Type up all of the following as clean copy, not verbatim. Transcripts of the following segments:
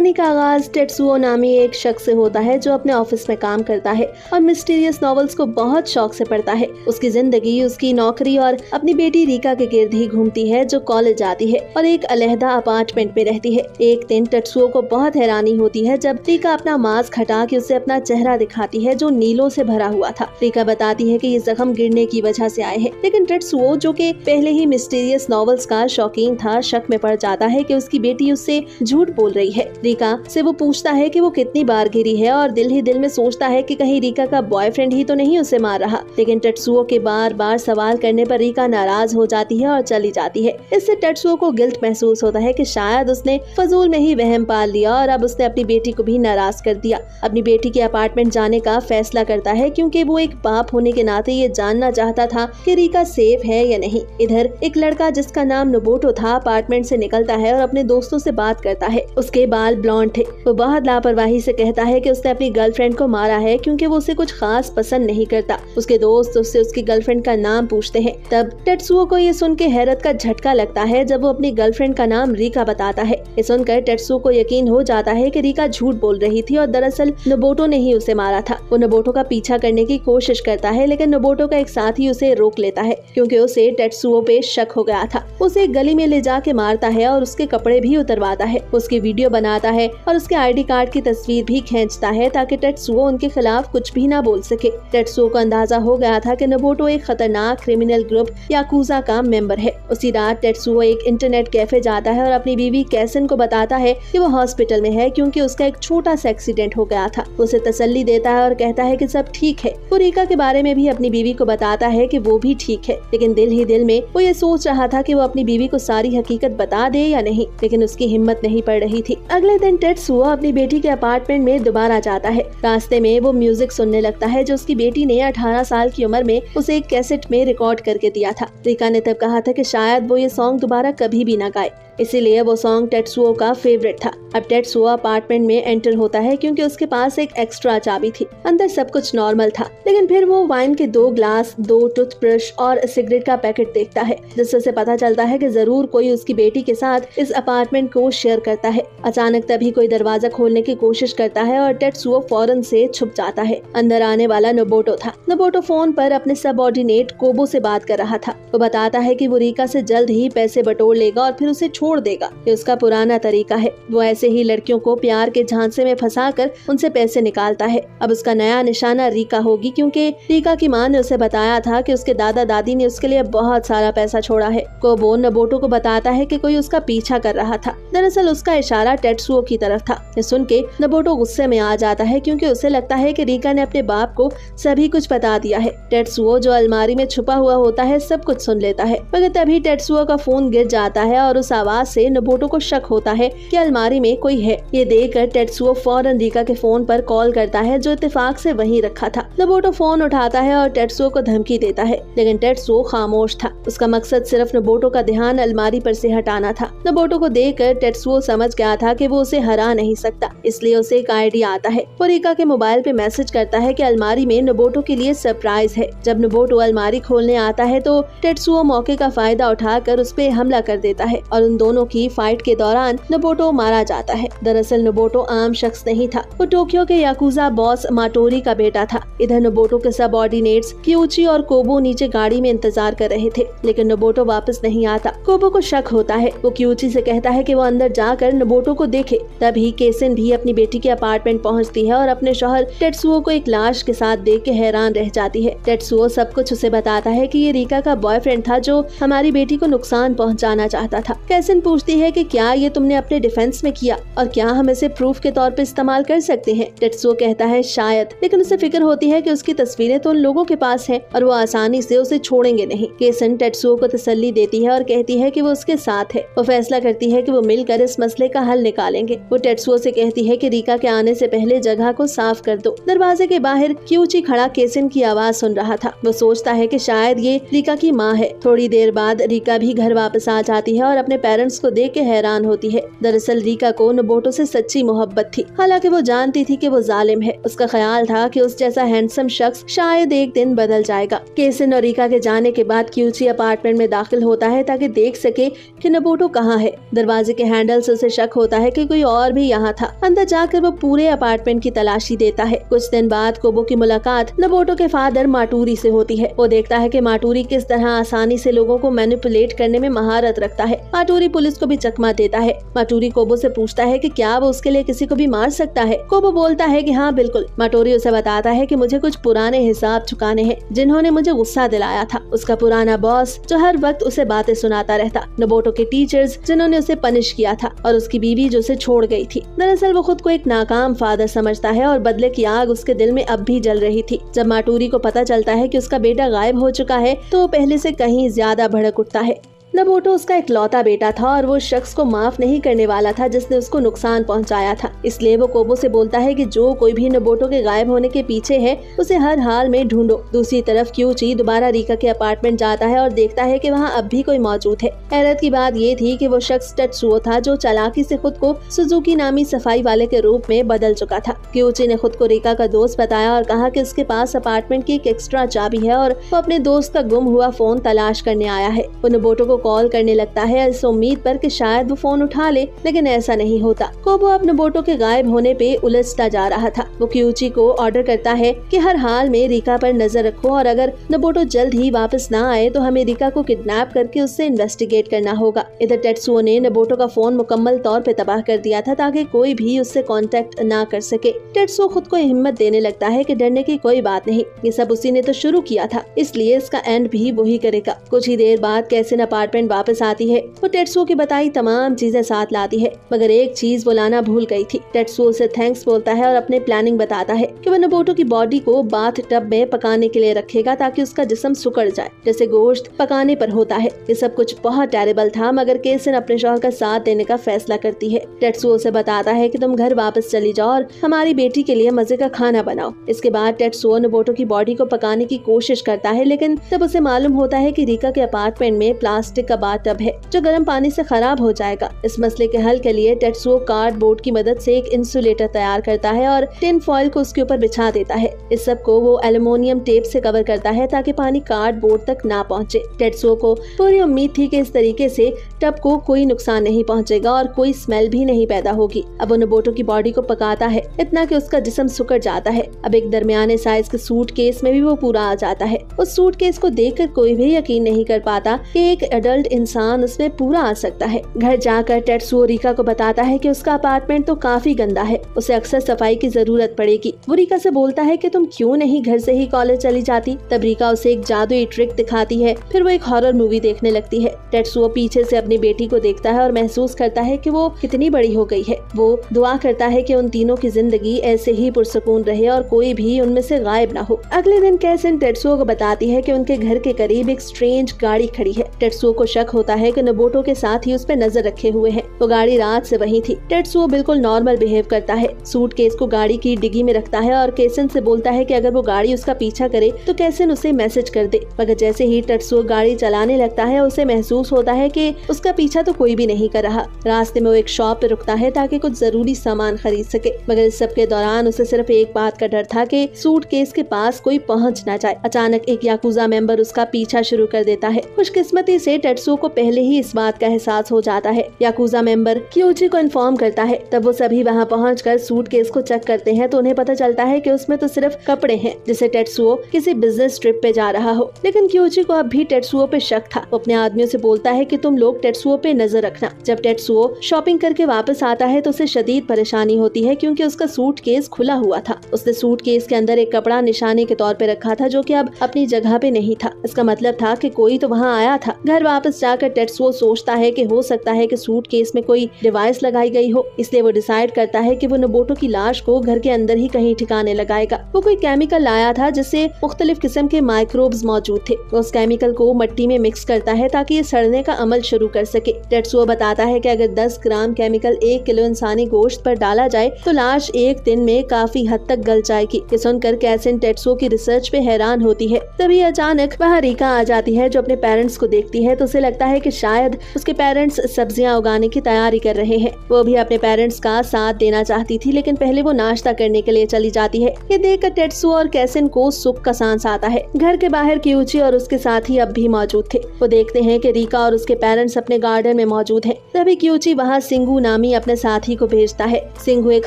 कहानी का आगाज टेत्सुओ नामी एक शख्स से होता है जो अपने ऑफिस में काम करता है और मिस्टीरियस नॉवेल्स को बहुत शौक से पढ़ता है। उसकी जिंदगी, उसकी नौकरी और अपनी बेटी रिका के गिर्द ही घूमती है जो कॉलेज जाती है और एक अलहदा अपार्टमेंट में रहती है। एक दिन टेत्सुओ को बहुत हैरानी होती है जब रिका अपना मास्क हटा के उसे अपना चेहरा दिखाती है जो नीलों से भरा हुआ था। रिका बताती है कि ये जख्म गिरने की वजह से आए हैं, लेकिन टेत्सुओ जो कि पहले ही मिस्टीरियस नॉवेल्स का शौकीन था, शक में पड़ जाता है कि उसकी बेटी उससे झूठ बोल रही है। रिका से वो पूछता है कि वो कितनी बार गिरी है और दिल ही दिल में सोचता है कि कहीं रिका का बॉयफ्रेंड ही तो नहीं उसे मार रहा। लेकिन टेत्सुओ के बार बार सवाल करने पर रिका नाराज हो जाती है और चली जाती है। इससे टेत्सुओ को गिल्ट महसूस होता है कि शायद उसने फजूल में ही वहम पाल लिया और अब उसने अपनी बेटी को भी नाराज कर दिया। अपनी बेटी के अपार्टमेंट जाने का फैसला करता है क्योंकि वो एक बाप होने के नाते ये जानना चाहता था कि रिका सेफ है या नहीं। इधर एक लड़का जिसका नाम नोबोटो था अपार्टमेंट से निकलता है और अपने दोस्तों से बात करता है। उसके बाल ब्लॉन्ड थे। वो बहुत लापरवाही से कहता है कि उसने अपनी गर्लफ्रेंड को मारा है क्योंकि वो उसे कुछ खास पसंद नहीं करता। उसके दोस्त उससे उसकी गर्लफ्रेंड का नाम पूछते हैं। तब टेत्सुओ को ये सुन के हैरत का झटका लगता है जब वो अपनी गर्लफ्रेंड का नाम रिका बताता है। ये सुनकर टेत्सुओ को यकीन हो जाता है कि रिका झूठ बोल रही थी और दरअसल नोबोटो ने ही उसे मारा था। वो नोबोटो का पीछा करने की कोशिश करता है, लेकिन नोबोटो का एक साथी उसे रोक लेता है क्योंकि उसे टेत्सुओ पे शक हो गया था। उसे एक गली में ले जाके मारता है और उसके कपड़े भी उतरवाता है। उसकी वीडियो बनाता है और उसके आईडी कार्ड की तस्वीर भी खींचता है ताकि टेत्सुओ उनके खिलाफ कुछ भी ना बोल सके। टेत्सुओ को अंदाजा हो गया था कि नोबोटो एक खतरनाक क्रिमिनल ग्रुप याकुजा का मेंबर है। उसी रात टेत्सुओ एक इंटरनेट कैफे जाता है और अपनी बीवी कैसन को बताता है कि वो हॉस्पिटल में है क्योंकि उसका एक छोटा सा एक्सीडेंट हो गया था। उसे तसल्ली देता है और कहता है कि सब ठीक है। वो रिका के बारे में भी अपनी बीवी को बताता है कि वो भी ठीक है, लेकिन दिल ही दिल में वो ये सोच रहा था कि वो अपनी बीवी को सारी हकीकत बता दे या नहीं, लेकिन उसकी हिम्मत नहीं पड़ रही थी। अगले दिन टेत्सुओ अपनी बेटी के अपार्टमेंट में दोबारा जाता है। रास्ते में वो म्यूजिक सुनने लगता है जो उसकी बेटी ने 18 साल की उम्र में उसे एक कैसेट में रिकॉर्ड करके दिया था। रिका ने तब कहा था कि शायद वो ये सॉन्ग दोबारा कभी भी ना गाए, इसीलिए वो सॉन्ग टेत्सुओ का फेवरेट था। अब टेत्सुओ अपार्टमेंट में एंटर होता है क्योंकि उसके पास एक एक्स्ट्रा चाबी थी। अंदर सब कुछ नॉर्मल था, लेकिन फिर वो वाइन के 2 ग्लास, 2 टूथब्रश और सिगरेट का पैकेट देखता है, जिससे उसे पता चलता है कि जरूर कोई उसकी बेटी के साथ इस अपार्टमेंट को शेयर करता है। अचानक तभी कोई दरवाजा खोलने की कोशिश करता है और टेत्सुओ फौरन से छुप जाता है। अंदर आने वाला नोबोटो था। नोबोटो फोन पर अपने सबऑर्डिनेट कोबो से बात कर रहा था। वो बताता है कि वो रिका से जल्द ही पैसे बटोर लेगा और फिर उसे छोड़ देगा। ये उसका पुराना तरीका है। वो ऐसे ही लड़कियों को प्यार के झांसे में फंसाकर उनसे पैसे निकालता है। अब उसका नया निशाना रिका होगी क्योंकि रिका की माँ ने उसे बताया था कि उसके दादा दादी ने उसके लिए बहुत सारा पैसा छोड़ा है। कोबो नोबोटो को बताता है कि कोई उसका पीछा कर रहा था। दरअसल उसका इशारा टेत्सुओ की तरफ था। ये सुन के नोबोटो गुस्से में आ जाता है क्योंकि उसे लगता है कि रिका ने अपने बाप को सभी कुछ बता दिया है। टेत्सुओ जो अलमारी में छुपा हुआ होता है सब कुछ सुन लेता है, मगर तभी टेत्सुओ का फोन गिर जाता है और उस आवाज से नोबोटो को शक होता है कि अलमारी में कोई है। ये देखकर टेत्सुओ फौरन रिका के फोन पर कॉल करता है जो इत्तेफाक से वहीं रखा था। नोबोटो फोन उठाता है और टेत्सुओ को धमकी देता है, लेकिन टेत्सुओ खामोश था। उसका मकसद सिर्फ नोबोटो का ध्यान अलमारी पर से हटाना था। नोबोटो को देखकर टेत्सुओ समझ गया था कि वो उसे हरा नहीं सकता, इसलिए उसे एक आइडिया आता है। वो रिका के मोबाइल पे मैसेज करता है कि अलमारी में नोबोटो के लिए सरप्राइज है। जब नोबोटो अलमारी खोलने आता है तो टेत्सुओ मौके का फायदा उठाकर उस पे हमला कर देता है और उन दोनों की फाइट के दौरान नोबोटो मारा जाता है। दरअसल नोबोटो आम शख्स नहीं था, वो टोक्यो के याकुजा बॉस माटोरी का बेटा था। इधर नोबोटो के सबऑर्डिनेट्स क्यूची और कोबो नीचे गाड़ी में इंतजार कर रहे थे, लेकिन नोबोटो वापस नहीं आता। कोबो को शक होता है। वो क्यूची से कहता है कि वो अंदर जाकर नोबोटो को देखे। तभी केसिन भी अपनी बेटी के अपार्टमेंट पहुंचती है और अपने शौहर टेत्सुओ को एक लाश के साथ देख के हैरान रह जाती है। टेत्सुओ सब कुछ उसे बताता है कि ये रिका का बॉयफ्रेंड था जो हमारी बेटी को नुकसान पहुंचाना चाहता था। केसिन पूछती है कि क्या ये तुमने अपने डिफेंस में किया और क्या हम इसे प्रूफ के तौर पर इस्तेमाल कर सकते हैं। टेत्सुओ कहता है शायद, लेकिन उसे फिक्र होती है कि उसकी तस्वीरें तो उन लोगों के पास हैं और वो आसानी से उसे छोड़ेंगे नहीं। केसिन टेत्सुओ को तसल्ली देती है और कहती है कि वो उसके साथ है। वो फैसला करती है कि वो मिलकर इस मसले का हल निकालेंगे। वो टेत्सुओ से कहती है कि रिका के आने से पहले जगह को साफ कर दो। दरवाजे के बाहर क्यूची खड़ा केसिन की आवाज सुन रहा था। वो सोचता है कि शायद ये रिका की माँ है। थोड़ी देर बाद रिका भी घर वापस आ जाती है और अपने पेरेंट्स पेरेंट्स को देख के हैरान होती है। दरअसल रीका को नोबुटो से सच्ची मोहब्बत थी। हालांकि वो जानती थी कि वो जालिम है। उसका ख्याल था कि उस जैसा हैंडसम शख्स शायद एक दिन बदल जाएगा। केसन और रीका के जाने के बाद क्यूची अपार्टमेंट में दाखिल होता है ताकि देख सके कि नोबुटो कहाँ है। दरवाजे के हैंडल से उसे शक होता है कि कोई और भी यहाँ था। अंदर जाकर वो पूरे अपार्टमेंट की तलाशी देता है। कुछ दिन बाद कोबो की मुलाकात नोबुटो के फादर माटूरी से होती है। वो देखता है कि माटूरी किस तरह आसानी से लोगों को मैनिपुलेट करने में महारत रखता है। माटूरी पुलिस को भी चकमा देता है। माटूरी कोबो से पूछता है कि क्या वो उसके लिए किसी को भी मार सकता है। कोबो बोलता है कि हाँ बिल्कुल। माटूरी उसे बताता है कि मुझे कुछ पुराने हिसाब चुकाने हैं जिन्होंने मुझे गुस्सा दिलाया था। उसका पुराना बॉस जो हर वक्त उसे बातें सुनाता रहता, नोबुटो के टीचर्स जिन्होंने उसे पनिश किया था और उसकी बीवी जो उसे छोड़ गई थी। दरअसल वो खुद को एक नाकाम फादर समझता है और बदले की आग उसके दिल में अब भी जल रही थी। जब माटूरी को पता चलता है कि उसका बेटा गायब हो चुका है तो वो पहले से कहीं ज्यादा भड़क उठता है। नोबुटो उसका इकलौता बेटा था और वो शख्स को माफ नहीं करने वाला था जिसने उसको नुकसान पहुंचाया था। इसलिए वो कोबो से बोलता है कि जो कोई भी नोबुटो के गायब होने के पीछे है उसे हर हाल में ढूंढो। दूसरी तरफ क्यूची दोबारा रीका के अपार्टमेंट जाता है और देखता है कि वहाँ अब भी कोई मौजूद है। हैरत की बात ये थी कि वो शख्स टेत्सुओ था जो चालाकी से खुद को सुजुकी नामी सफाई वाले के रूप में बदल चुका था। क्यूची ने खुद को रीका का दोस्त बताया और कहा कि उसके पास अपार्टमेंट की एक एक्स्ट्रा चाबी है और वो अपने दोस्त का गुम हुआ फोन तलाश करने आया है। वो नोबुटो को कॉल करने लगता है इस उम्मीद पर कि शायद वो फोन उठा ले, लेकिन ऐसा नहीं होता। कोबो अब नोबुटो के गायब होने पे उलझता जा रहा था। वो क्यूची को ऑर्डर करता है कि हर हाल में रीका पर नजर रखो और अगर नोबुटो जल्द ही वापस ना आए तो हमें रीका को किडनैप करके उससे इन्वेस्टिगेट करना होगा। इधर टेत्सुओ ने नोबुटो का फोन मुकम्मल तौर पे तबाह कर दिया था ताकि कोई भी उससे कांटेक्ट ना कर सके। टेत्सुओ खुद को हिम्मत देने लगता है कि डरने की कोई बात नहीं, ये सब उसी ने तो शुरू किया था, इसलिए इसका एंड भी वही करेगा। कुछ ही देर बाद कैसिन अपार्टमेंट वापस आती है। वो टेत्सुओ की बताई तमाम चीजें साथ लाती है, मगर एक चीज वो लाना भूल गई थी। टेत्सुओ से थैंक्स बोलता है और अपने प्लानिंग बताता है कि वो नोबुटो की बॉडी को बाथ टब में पकाने के लिए रखेगा ताकि उसका जिस्म सुकड़ जाए जैसे गोश्त पकाने पर होता है। ये सब कुछ बहुत टेरेबल था, मगर कैसिन अपने शौहर का साथ देने का फैसला करती है। टेत्सुओ से बताता है कि तुम घर वापस चली जाओ और हमारी बेटी के लिए मजे का खाना बनाओ। इसके बाद टेत्सुओ नोबुटो की बॉडी को पकाने की कोशिश करता है, लेकिन तब उसे मालूम होता है कि रीका के अपार्टमेंट में प्लास्टिक का बाथ टब है जो गर्म पानी से खराब हो जाएगा। इस मसले के हल के लिए टेत्सुओ कार्डबोर्ड की मदद से एक इंसुलेटर तैयार करता है और टिन फॉइल को उसके ऊपर बिछा देता है। इस सब को वो एल्युमिनियम टेप से कवर करता है ताकि पानी कार्डबोर्ड तक ना पहुंचे। टेत्सुओ को पूरी उम्मीद थी कि इस तरीके से टब को कोई नुकसान नहीं पहुंचेगा और कोई स्मेल भी नहीं पैदा होगी। अब वो नोबुटो की बॉडी को पकाता है इतना कि उसका जिस्म सुकड़ जाता है। अब एक दरमियाने साइज के सूटकेस में भी वो पूरा आ जाता है। उस सूटकेस को देखकर कोई भी यकीन नहीं कर पाता कि एक एडल्ट इंसान उसमें पूरा आ सकता है। घर जाकर टेत्सुओ रीका को बताता है कि उसका अपार्टमेंट तो काफी गंदा है, उसे अक्सर सफाई की जरूरत पड़ेगी। वो रीका से बोलता है कि तुम क्यों नहीं घर से ही कॉलेज चली जाती। तब रीका उसे एक जादुई ट्रिक दिखाती है। फिर वो एक हॉरर मूवी देखने लगती है। टेत्सुओ पीछे से अपनी बेटी को देखता है और महसूस करता है कि वो कितनी बड़ी हो गई है। वो दुआ करता है कि उन तीनों की जिंदगी ऐसे ही पुरसुकून रहे और कोई भी उनमें से गायब ना हो। अगले दिन कैसिन टेत्सुओ को बताती है कि उनके घर के करीब एक स्ट्रेंज गाड़ी खड़ी है। टेत्सुओ को शक होता है कि नोबुटो के साथ ही उस पर नजर रखे हुए हैं। वो गाड़ी रात से वहीं थी। टेत्सुओ बिल्कुल नॉर्मल बिहेव करता है, सूटकेस को गाड़ी की डिग्गी में रखता है और कैसिन से बोलता है कि अगर वो गाड़ी उसका पीछा करे तो कैसिन उसे मैसेज कर दे। मगर जैसे ही टेत्सुओ गाड़ी चलाने लगता है उसे महसूस होता है कि उसका पीछा तो कोई भी नहीं कर रहा। रास्ते में वो एक शॉप पे रुकता है ताकि कुछ जरूरी सामान खरीद सके, मगर इस सब के दौरान उसे सिर्फ एक बात का डर था कि सूटकेस के पास कोई पहुंच ना जाए। अचानक एक याकुजा मेंबर उसका पीछा शुरू कर देता है। खुशकिस्मती से टेत्सुओ को पहले ही इस बात का एहसास हो जाता है। याकुजा मेंबर क्यूची को इन्फॉर्म करता है। तब वो सभी वहाँ पहुंचकर सूटकेस को चेक करते हैं तो उन्हें पता चलता है कि उसमें तो सिर्फ कपड़े हैं, जिसे टेत्सुओ किसी बिजनेस ट्रिप पे जा रहा हो। लेकिन क्यूची को अब भी टेत्सुओ पे शक था। वो अपने आदमियों से बोलता है कि तुम लोग टेत्सुओ पे नजर रखना। जब टेत्सुओ शॉपिंग करके वापस आता है तो उसे शदीद परेशानी होती है क्योंकि उसका सूटकेस खुला हुआ था। उसने सूटकेस के अंदर एक कपड़ा निशाने के तौर पे रखा था जो कि अब अपनी जगह पे नहीं था। इसका मतलब था कि कोई तो वहाँ आया था। घर वापस जाकर टेत्सुओ सोचता है कि हो सकता है कि सूटकेस में कोई डिवाइस लगाई गई हो, इसलिए वो डिसाइड करता है कि वो नोबुटो की लाश को घर के अंदर ही कहीं ठिकाने लगाएगा। वो कोई केमिकल लाया था जिससे मुख्तलिफ किस्म के माइक्रोब्स मौजूद थे। वो उस केमिकल को मिट्टी में मिक्स करता है ताकि ये सड़ने का अमल शुरू कर सके। टेत्सुओ बताता है कि अगर 10 ग्राम केमिकल 1 किलो इंसानी गोश्त पर डाला जाए तो लाश एक दिन में काफी हद तक गल जाएगी। ये सुनकर कैसिन टेत्सुओ की रिसर्च पे हैरान होती है। तभी अचानक वहाँ रीका आ जाती है जो अपने पेरेंट्स को देखती है तो उसे लगता है कि शायद उसके पेरेंट्स सब्जियां उगाने की तैयारी कर रहे हैं। वो भी अपने पेरेंट्स का साथ देना चाहती थी, लेकिन पहले वो नाश्ता करने के लिए चली जाती है। ये देखकर टेत्सुओ और कैसिन को सुख का सांस आता है। घर के बाहर क्यूची और उसके साथी अब भी मौजूद थे। वो देखते हैं कि रीका और उसके पेरेंट्स अपने गार्डन में मौजूद हैं। तभी क्यूची वहाँ सिंगू नामी अपने साथी को भेजता है। सिंगू एक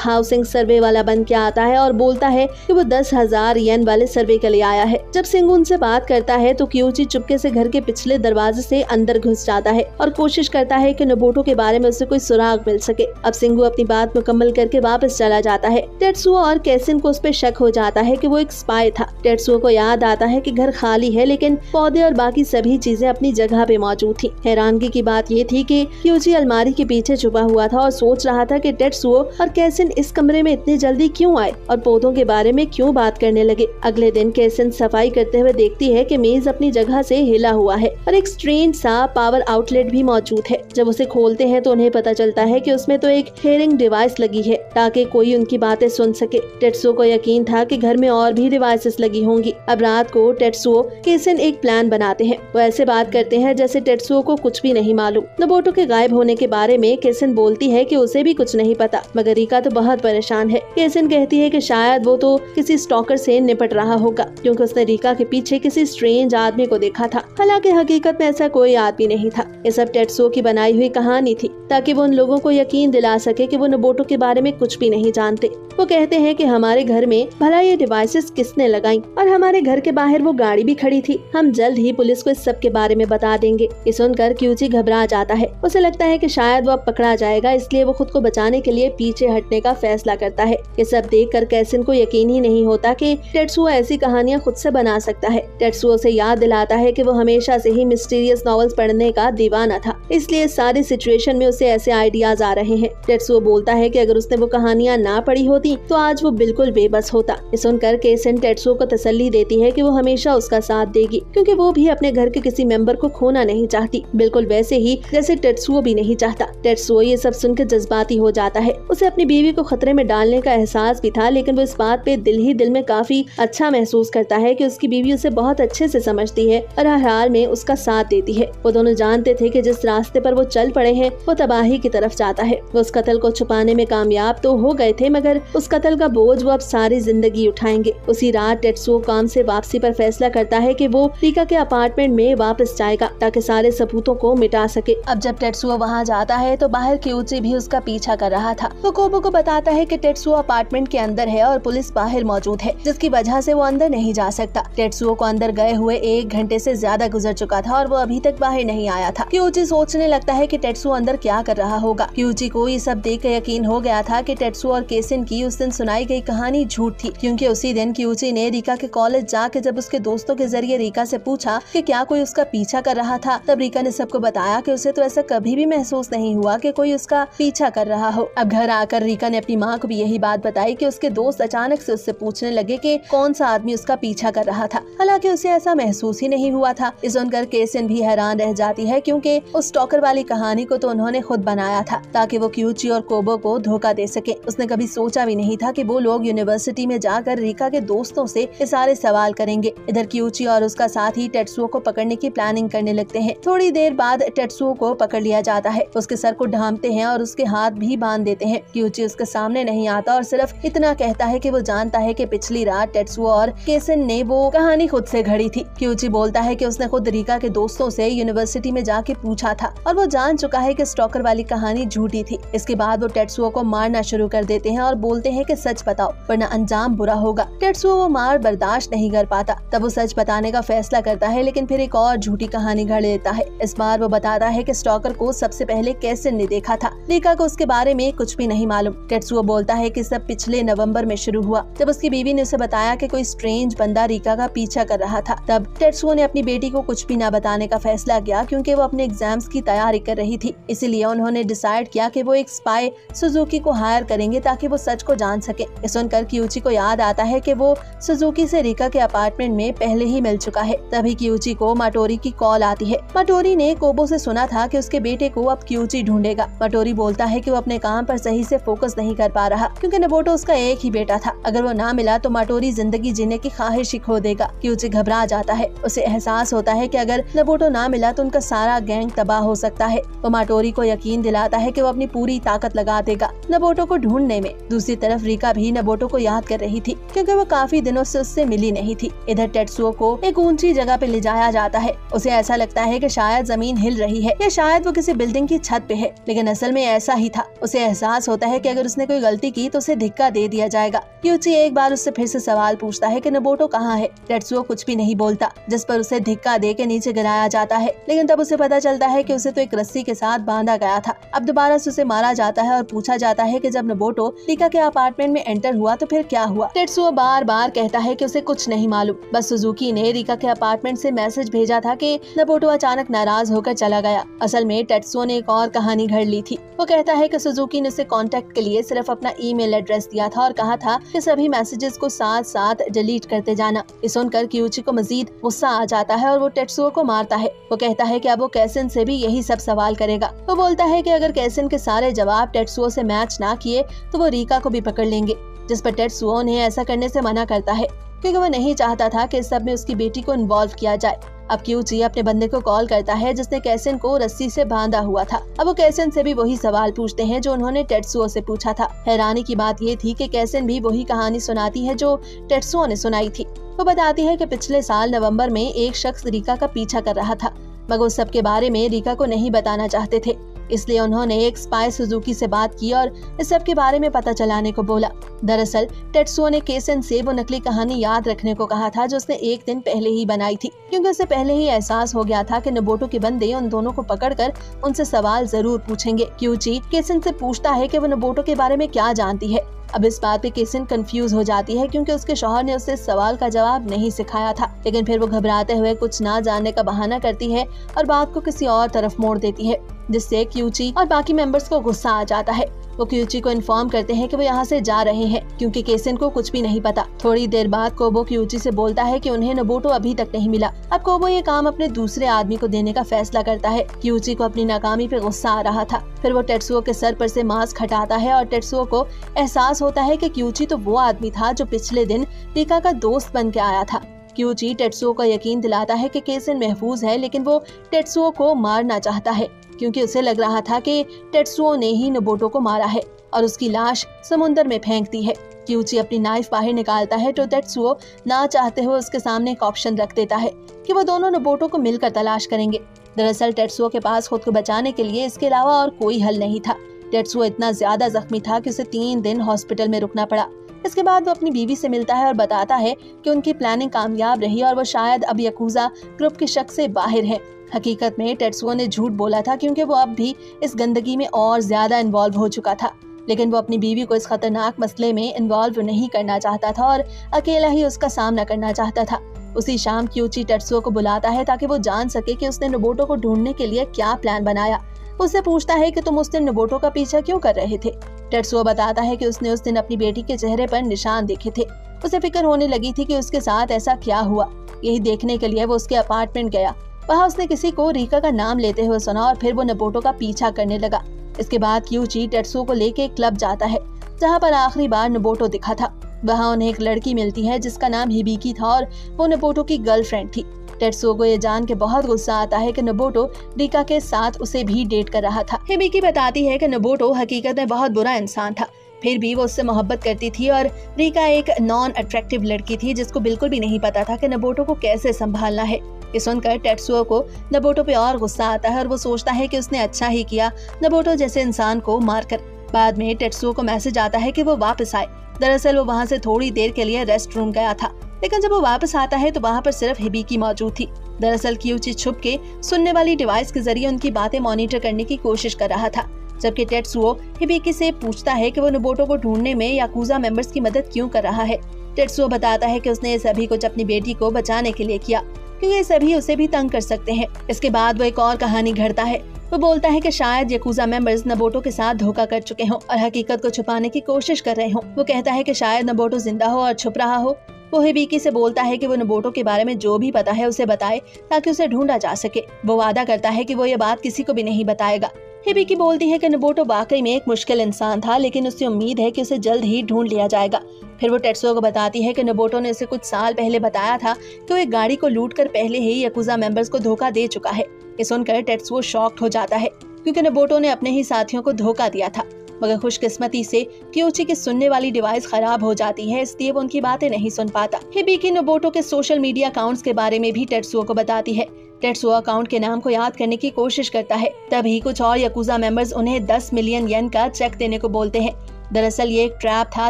हाउसिंग सर्वे वाला बन के आता है और बोलता है कि वो 10,000 येन वाले सर्वे के लिए आया है। जब सिंगू उनसे बात करता है तो क्यूची चुपके से घर के पिछले दरवाजे से अंदर घुस जाता है और कोशिश करता है कि नोबुटो के बारे में उसे कोई सुराग मिल सके। अब सिंगू अपनी बात मुकम्मल करके वापस चला जाता है। टेत्सुओ और कैसिन को उस पर शक हो जाता है कि वो एक स्पाई था। टेत्सुओ को याद आता है कि घर खाली है, लेकिन पौधे और बाकी सभी चीजें अपनी जगह पे मौजूद थी। हैरानगी की बात ये थी कि क्यूची अलमारी के पीछे छुपा हुआ था और सोच रहा था कि टेत्सुओ और कैसिन इस कमरे में इतनी जल्दी क्यों आए और पौधों के बारे में क्यों बात करने लगे। अगले दिन कैसिन सफाई करते हुए देखती है कि मेज अपनी जगह से हिला हुआ है और एक स्ट्रेंज सा पावर आउटलेट भी मौजूद है। जब उसे खोलते हैं तो उन्हें पता चलता है कि उसमें तो एक हियरिंग डिवाइस लगी है ताकि कोई उनकी बातें सुन सके। टेत्सुओ को यकीन था कि घर में और भी डिवाइसेस लगी होंगी। अब रात को टेत्सुओ कैसिन एक प्लान बनाते हैं। वो ऐसे बात करते हैं जैसे टेत्सुओ को कुछ भी नहीं मालूम। नोबुटो के गायब होने के बारे में कैसिन बोलती है कि उसे भी कुछ नहीं पता, मगर रीका तो बहुत परेशान है। कैसिन कहती है कि शायद वो तो किसी स्टॉकर से निपट रहा होगा, क्योंकि उसने रीका के पीछे किसी स्ट्रेंज आदमी को देखा था। हालांकि हकीकत में ऐसा कोई आदमी नहीं था। ये सब टेत्सुओ की बनाई हुई कहानी थी ताकि वो उन लोगों को यकीन दिला सके कि वो नोबुटो के बारे में कुछ भी नहीं जानते। वो कहते हैं कि हमारे घर में भला ये डिवाइसेस किसने लगाई और हमारे घर के बाहर वो गाड़ी भी खड़ी थी। हम जल्द ही पुलिस को इस सब के बारे में बता देंगे। ये सुनकर क्यूची घबरा जाता है। उसे लगता है कि शायद वो अब पकड़ा जाएगा, इसलिए वो खुद को बचाने के लिए पीछे हटने का फैसला करता है। ये सब देखकर कैसिन को यकीन ही नहीं होता कि टेत्सुओ ऐसी कहानियां खुद से बना सकता है। टेत्सुओ से याद दिलाता है कि वो हमेशा से ही मिस्टीरियस नॉवेल्स पढ़ने का दीवाना था, इसलिए सारी सिचुएशन में उसे ऐसे आइडियाज आ रहे हैं। टेत्सुओ बोलता है कि अगर उसने वो कहानियां ना पढ़ी होती तो आज वो बिल्कुल बेबस होता। ये सुनकर कैसिन टेत्सुओ को तसल्ली देती है कि वो हमेशा उसका साथ देगी, क्योंकि वो भी अपने घर के किसी मेंबर को खोना नहीं चाहती, बिल्कुल वैसे ही जैसे टेत्सुओ भी नहीं चाहता। टेत्सुओ ये सब सुनकर जज्बाती हो जाता है। उसे अपनी बीवी को खतरे में डालने का एहसास भी था, लेकिन वो इस बात पे दिल ही दिल में काफी अच्छा महसूस करता है कि उसकी बीवी उसे बहुत अच्छे से समझती है और हर हाल में उसका साथ देती है। वो दोनों जानते थे कि जिस रास्ते पर वो चल पड़े हैं वो तबाही की तरफ जाता है। वो उस कत्ल को छुपाने में कामयाब तो हो गए थे, मगर उस कत्ल का बोझ वो अब सारी जिंदगी उठाएंगे। उसी रात टेत्सुओ काम से वापसी पर फैसला करता है कि वो रीका के अपार्टमेंट में वापस जाएगा ताकि सारे सबूतों को मिटा सके। अब जब टेत्सुओ वहाँ जाता है तो बाहर क्यूची भी उसका पीछा कर रहा था। वो कोबो को बताता है कि टेत्सुओ अपार्टमेंट के अंदर है और पुलिस बाहर मौजूद है, जिसकी वजह से वो अंदर नहीं जा सकता। टेत्सुओ को अंदर गए हुए 1 घंटे से ज्यादा गुजर चुका था और वो अभी तक बाहर नहीं आया था। क्यूची सोचने लगता है कि टेत्सुओ अंदर क्या कर रहा होगा। क्यूची को ये सब देख कर यकीन हो गया था कि टेत्सुओ और कैसिन की उस दिन सुनाई गई कहानी झूठ थी, क्योंकि उसी दिन क्यूची ने रीका के कॉलेज जाके जब उसके दोस्तों के जरिए रीका से पूछा कि क्या कोई उसका पीछा कर रहा था, तब रीका ने सबको बताया कि उसे तो ऐसा कभी भी महसूस नहीं हुआ कि कोई उसका पीछा कर रहा हो। अब घर आकर रीका ने अपनी माँ को भी यही बात बताई कि उसके दोस्त अचानक से उससे पूछने लगे कि कौन सा आदमी उसका पीछा कर रहा था, हालांकि उसे ऐसा महसूस ही नहीं हुआ था। इस सुनकर कैसिन भी हैरान रह जाती है, क्योंकि उस स्टॉकर वाली कहानी को तो उन्होंने खुद बनाया था ताकि वो क्यूची और कोबो को धोखा दे सके। उसने कभी सोचा भी नहीं था कि वो लोग यूनिवर्सिटी में जाकर रीका के दोस्तों से ये सारे सवाल करेंगे। इधर क्यूची और उसका साथी टेत्सुओ को पकड़ने की प्लानिंग करने लगते हैं। थोड़ी देर बाद टेत्सुओ को पकड़ लिया जाता है। उसके सर को ढांपते हैं और उसके हाथ भी बांध देते हैं। क्यूची उसके सामने नहीं आता और सिर्फ इतना कहता है कि वो जानता है कि पिछली रात टेत्सुओ और कैसिन ने वो कहानी खुद से घड़ी थी। क्यूची बोलता है कि उसने खुद रीका के दोस्तों से यूनिवर्सिटी में जाके पूछा था और वो जान चुका है कि स्टॉकर वाली कहानी झूठी थी। इसके बाद वो टेत्सुओ को मारना शुरू कर देते हैं और बोलते हैं कि सच बताओ वरना अंजाम बुरा होगा। टेत्सुओ वो मार बर्दाश्त नहीं कर पाता, तब वो सच बताने का फैसला करता है, लेकिन फिर एक और झूठी कहानी घड़ लेता है। इस बार वो बताता है कि स्टॉकर को सबसे पहले कैसिन ने देखा था। रीका को उसके बारे में कुछ भी नहीं मालूम। टेत्सुओ बोलता है कि सब पिछले नवंबर में शुरू हुआ, जब उसकी बीवी ने उसे बताया कि कोई स्ट्रेंज बंदा रीका का पीछा कर रहा था। तब टेत्सुओ ने अपनी बेटी को कुछ भी न बताने का फैसला किया, क्योंकि वो अपने एग्जाम्स की तैयारी कर रही थी। इसीलिए उन्होंने डिसाइड किया कि वो एक स्पाई सुजुकी को हायर करेंगे ताकि वो सच को जान सके। ये सुनकर क्यूची को याद आता है कि वो सुजुकी से रीका के अपार्टमेंट में पहले ही मिल चुका है। तभी क्यूची को माटोरी की कॉल आती है। माटोरी ने कोबो से सुना था कि उसके बेटे को अब क्यूची ढूंढेगा। माटोरी बोलता है कि वो अपने काम पर सही से फोकस नहीं कर पा रहा, क्योंकि नोबुटो उसका एक ही बेटा था। अगर वो ना मिला तो माटोरी जिंदगी जीने की ख्वाहिश ही खो देगा। क्यूची घबरा जाता है। उसे एहसास होता है कि अगर नोबुटो ना मिला तो उनका सारा गैंग तबाह हो सकता है। वो माटोरी को यकीन दिलाता है कि वो अपनी पूरी ताकत लगा देगा नबोटो को ढूंढने में। दूसरी तरफ रिका भी नबोटो को याद कर रही थी क्योंकि वो काफी दिनों से उससे मिली नहीं थी। इधर टेत्सुओ को एक ऊंची जगह पे ले जाया जाता है। उसे ऐसा लगता है कि शायद जमीन हिल रही है या शायद वो किसी बिल्डिंग की छत पे है, लेकिन असल में ऐसा ही था। उसे एहसास होता है कि अगर उसने कोई गलती की तो उसे धिक्का दे दिया जाएगा। क्यूची एक बार उससे फिर से सवाल पूछता है कि नबोटो कहाँ है। टेत्सुओ कुछ भी नहीं बोलता, जिस पर उसे धिक्का दे के नीचे गिराया जाता है। लेकिन तब उसे पता चलता है कि उसे तो एक रस्सी के साथ बांधा गया था। अब दोबारा से उसे मारा जाता है और पूछा जाता है कि जब नबोटो रिका के अपार्टमेंट में एंटर हुआ तो फिर क्या हुआ। टेत्सुओ बार बार कहता है कि उसे कुछ नहीं मालूम, बस सुजुकी ने रिका के अपार्टमेंट से मैसेज भेजा था कि नबोटो अचानक नाराज होकर चला गया। असल में टेत्सुओ ने एक और कहानी घड़ ली थी। वो कहता है कि सुजुकी ने उसे कांटेक्ट के लिए सिर्फ अपना ईमेल एड्रेस दिया था और कहा था कि सभी मैसेजेस को साथ साथ डिलीट करते जाना। ये सुनकर क्यूची को मजीद गुस्सा आ जाता है और वो टेत्सुओ को मारता है। वो कहता है कि अब वो कैसिन से भी यही सब सवाल करेगा। वो बोलता है कि अगर कैसिन के सारे जवाब टेत्सुओ से मैच ना किए तो वो रिका को भी पकड़ लेंगे, जिस पर टेत्सुओ उन्हें ऐसा करने से मना करता है क्योंकि वो नहीं चाहता था कि इस सब में उसकी बेटी को इन्वॉल्व किया जाए। अब क्यूची अपने बंदे को कॉल करता है जिसने कैसिन को रस्सी से बांधा हुआ था। अब वो कैसिन से भी वही सवाल पूछते हैं जो उन्होंने टेत्सुओ से पूछा था। हैरानी की बात ये थी कि कैसिन भी वही कहानी सुनाती है जो टेत्सुओ ने सुनाई थी। वो बताती है कि पिछले साल नवंबर में एक शख्स रिका का पीछा कर रहा था, मगर उस सब के बारे में रिका को नहीं बताना चाहते थे। इसलिए उन्होंने एक स्पाई सुजुकी से बात की और इस सब के बारे में पता चलाने को बोला। दरअसल टेत्सुओ ने कैसिन से वो नकली कहानी याद रखने को कहा था जो उसने एक दिन पहले ही बनाई थी, क्योंकि उसे पहले ही एहसास हो गया था कि नबोटो के बंदे उन दोनों को पकड़कर उनसे सवाल जरूर पूछेंगे। क्यूची कैसिन से पूछता है कि वो नबोटो के बारे में क्या जानती है। अब इस बात पे कैसिन कंफ्यूज हो जाती है क्योंकि उसके शौहर ने उसे सवाल का जवाब नहीं सिखाया था। लेकिन फिर वो घबराते हुए कुछ ना जानने का बहाना करती है और बात को किसी और तरफ मोड़ देती है, जिससे क्यूची और बाकी मेंबर्स को गुस्सा आ जाता है। वो क्यूची को इन्फॉर्म करते हैं कि वो यहाँ से जा रहे हैं क्योंकि कैसिन को कुछ भी नहीं पता। थोड़ी देर बाद कोबो क्यूची से बोलता है कि उन्हें नबोटो अभी तक नहीं मिला। अब कोबो ये काम अपने दूसरे आदमी को देने का फैसला करता है। क्यूची को अपनी नाकामी पे गुस्सा आ रहा था। फिर वो टेत्सुओ के सर पर से मास्क हटाता है और टेत्सुओ को एहसास होता है कि क्यूची तो वो आदमी था जो पिछले दिन रिका का दोस्त बन के आया था। क्यूची टेत्सुओ को यकीन दिलाता है कि कैसिन महफूज है, लेकिन वो टेत्सुओ को मारना चाहता है क्योंकि उसे लग रहा था कि टेत्सुओ ने ही नबोटो को मारा है और उसकी लाश समुद्र में फेंक दी है। क्यूची अपनी नाइफ बाहर निकालता है तो टेत्सुओ ना चाहते हुए उसके सामने एक ऑप्शन रख देता है कि वो दोनों नबोटो को मिलकर तलाश करेंगे। दरअसल टेत्सुओ के पास खुद को बचाने के लिए इसके अलावा और कोई हल नहीं था। टेत्सुओ इतना ज्यादा जख्मी था कि उसे 3 दिन हॉस्पिटल में रुकना पड़ा। इसके बाद वो अपनी बीवी से मिलता है और बताता है कि उनकी प्लानिंग कामयाब रही और वो शायद अब याकुजा ग्रुप के शक से बाहर है। हकीकत में टेत्सुओ ने झूठ बोला था क्योंकि वो अब भी इस गंदगी में और ज्यादा इन्वॉल्व हो चुका था, लेकिन वो अपनी बीवी को इस खतरनाक मसले में इन्वॉल्व नहीं करना चाहता था और अकेला ही उसका सामना करना चाहता था। उसी शाम क्यूची टेत्सुओ को बुलाता है ताकि वो जान सके कि उसने नबोटो को ढूंढने के लिए क्या प्लान बनाया। उससे पूछता है कि तुम उस दिन नबोटो का पीछा क्यों कर रहे थे। टेत्सुओ बताता है कि उसने उस दिन अपनी बेटी के चेहरे पर निशान देखे थे। उसे फिक्र होने लगी थी कि उसके साथ ऐसा क्या हुआ। यही देखने के लिए वो उसके अपार्टमेंट गया। वहाँ उसने किसी को रिका का नाम लेते हुए सुना और फिर वो नबोटो का पीछा करने लगा। इसके बाद क्यूची टेत्सुओ को लेके एक क्लब जाता है जहाँ पर आखिरी बार नबोटो दिखा था। वहाँ उन्हें एक लड़की मिलती है जिसका नाम हिबिकी था और वो नबोटो की गर्लफ्रेंड थी। टेत्सुओ को ये जान के बहुत गुस्सा आता है कि नबोटो रिका के साथ उसे भी डेट कर रहा था। हिबिकी बताती है कि नबोटो हकीकत में बहुत बुरा इंसान था, फिर भी वो उससे मोहब्बत करती थी और रिका एक नॉन अट्रैक्टिव लड़की थी जिसको बिल्कुल भी नहीं पता था कि नबोटो को कैसे संभालना है। ये सुनकर टेत्सुओ को नबोटो पे और गुस्सा आता है और वो सोचता है कि उसने अच्छा ही किया नबोटो जैसे इंसान को मारकर। बाद में टेत्सुओ को मैसेज आता है कि वो वापस आए। दरअसल वो वहाँ से थोड़ी देर के लिए रेस्ट रूम गया था, लेकिन जब वो वापस आता है तो वहाँ पर सिर्फ हिबिकी मौजूद थी। दरअसल क्यूची छुप के सुनने वाली डिवाइस के जरिए उनकी बातें मॉनिटर करने की कोशिश कर रहा था, जबकि टेत्सुओ हिबिकी से पूछता है कि वो नबोटो को ढूंढने में याकुजा मेंबर्स की मदद क्यों कर रहा है। टेत्सुओ बताता है कि उसने ये सभी कुछ अपनी बेटी को बचाने के लिए किया क्योंकि ये सभी उसे भी तंग कर सकते हैं। इसके बाद वो एक और कहानी घड़ता है। वो बोलता है कि शायद याकुजा मेंबर्स नबोटो के साथ धोखा कर चुके हों और हकीकत को छुपाने की कोशिश कर रहे हों। वो कहता है कि शायद नबोटो जिंदा हो और छुप रहा हो। वो हिबिकी से बोलता है कि वो नबोटो के बारे में जो भी पता है उसे बताए ताकि उसे ढूंढा जा सके। वो वादा करता है कि वो ये बात किसी को भी नहीं बताएगा। हिबिकी बोलती है कि नबोटो वाकई में एक मुश्किल इंसान था, लेकिन उसे उम्मीद है कि उसे जल्द ही ढूंढ लिया जाएगा। फिर वो टेत्सुओ को बताती है कि नबोटो ने उसे कुछ साल पहले बताया था कि वो एक गाड़ी को लूटकर पहले ही याकुजा मेंबर्स को धोखा दे चुका है। ये सुनकर टेत्सुओ शॉक्ड हो जाता है क्योंकि नोबुटो ने अपने ही साथियों को धोखा दिया था। मगर खुशकिस्मती से क्यूची की सुनने वाली डिवाइस खराब हो जाती है, इसलिए वो उनकी बातें नहीं सुन पाता। हिबिकी नोबुटो के सोशल मीडिया अकाउंट्स के बारे में भी टेत्सुओ को बताती है। टेत्सुओ अकाउंट के नाम को याद करने की कोशिश करता है, तभी कुछ और याकुजा मेंबर्स उन्हें 10 मिलियन येन का चेक देने को बोलते हैं। दरअसल ये एक ट्रैप था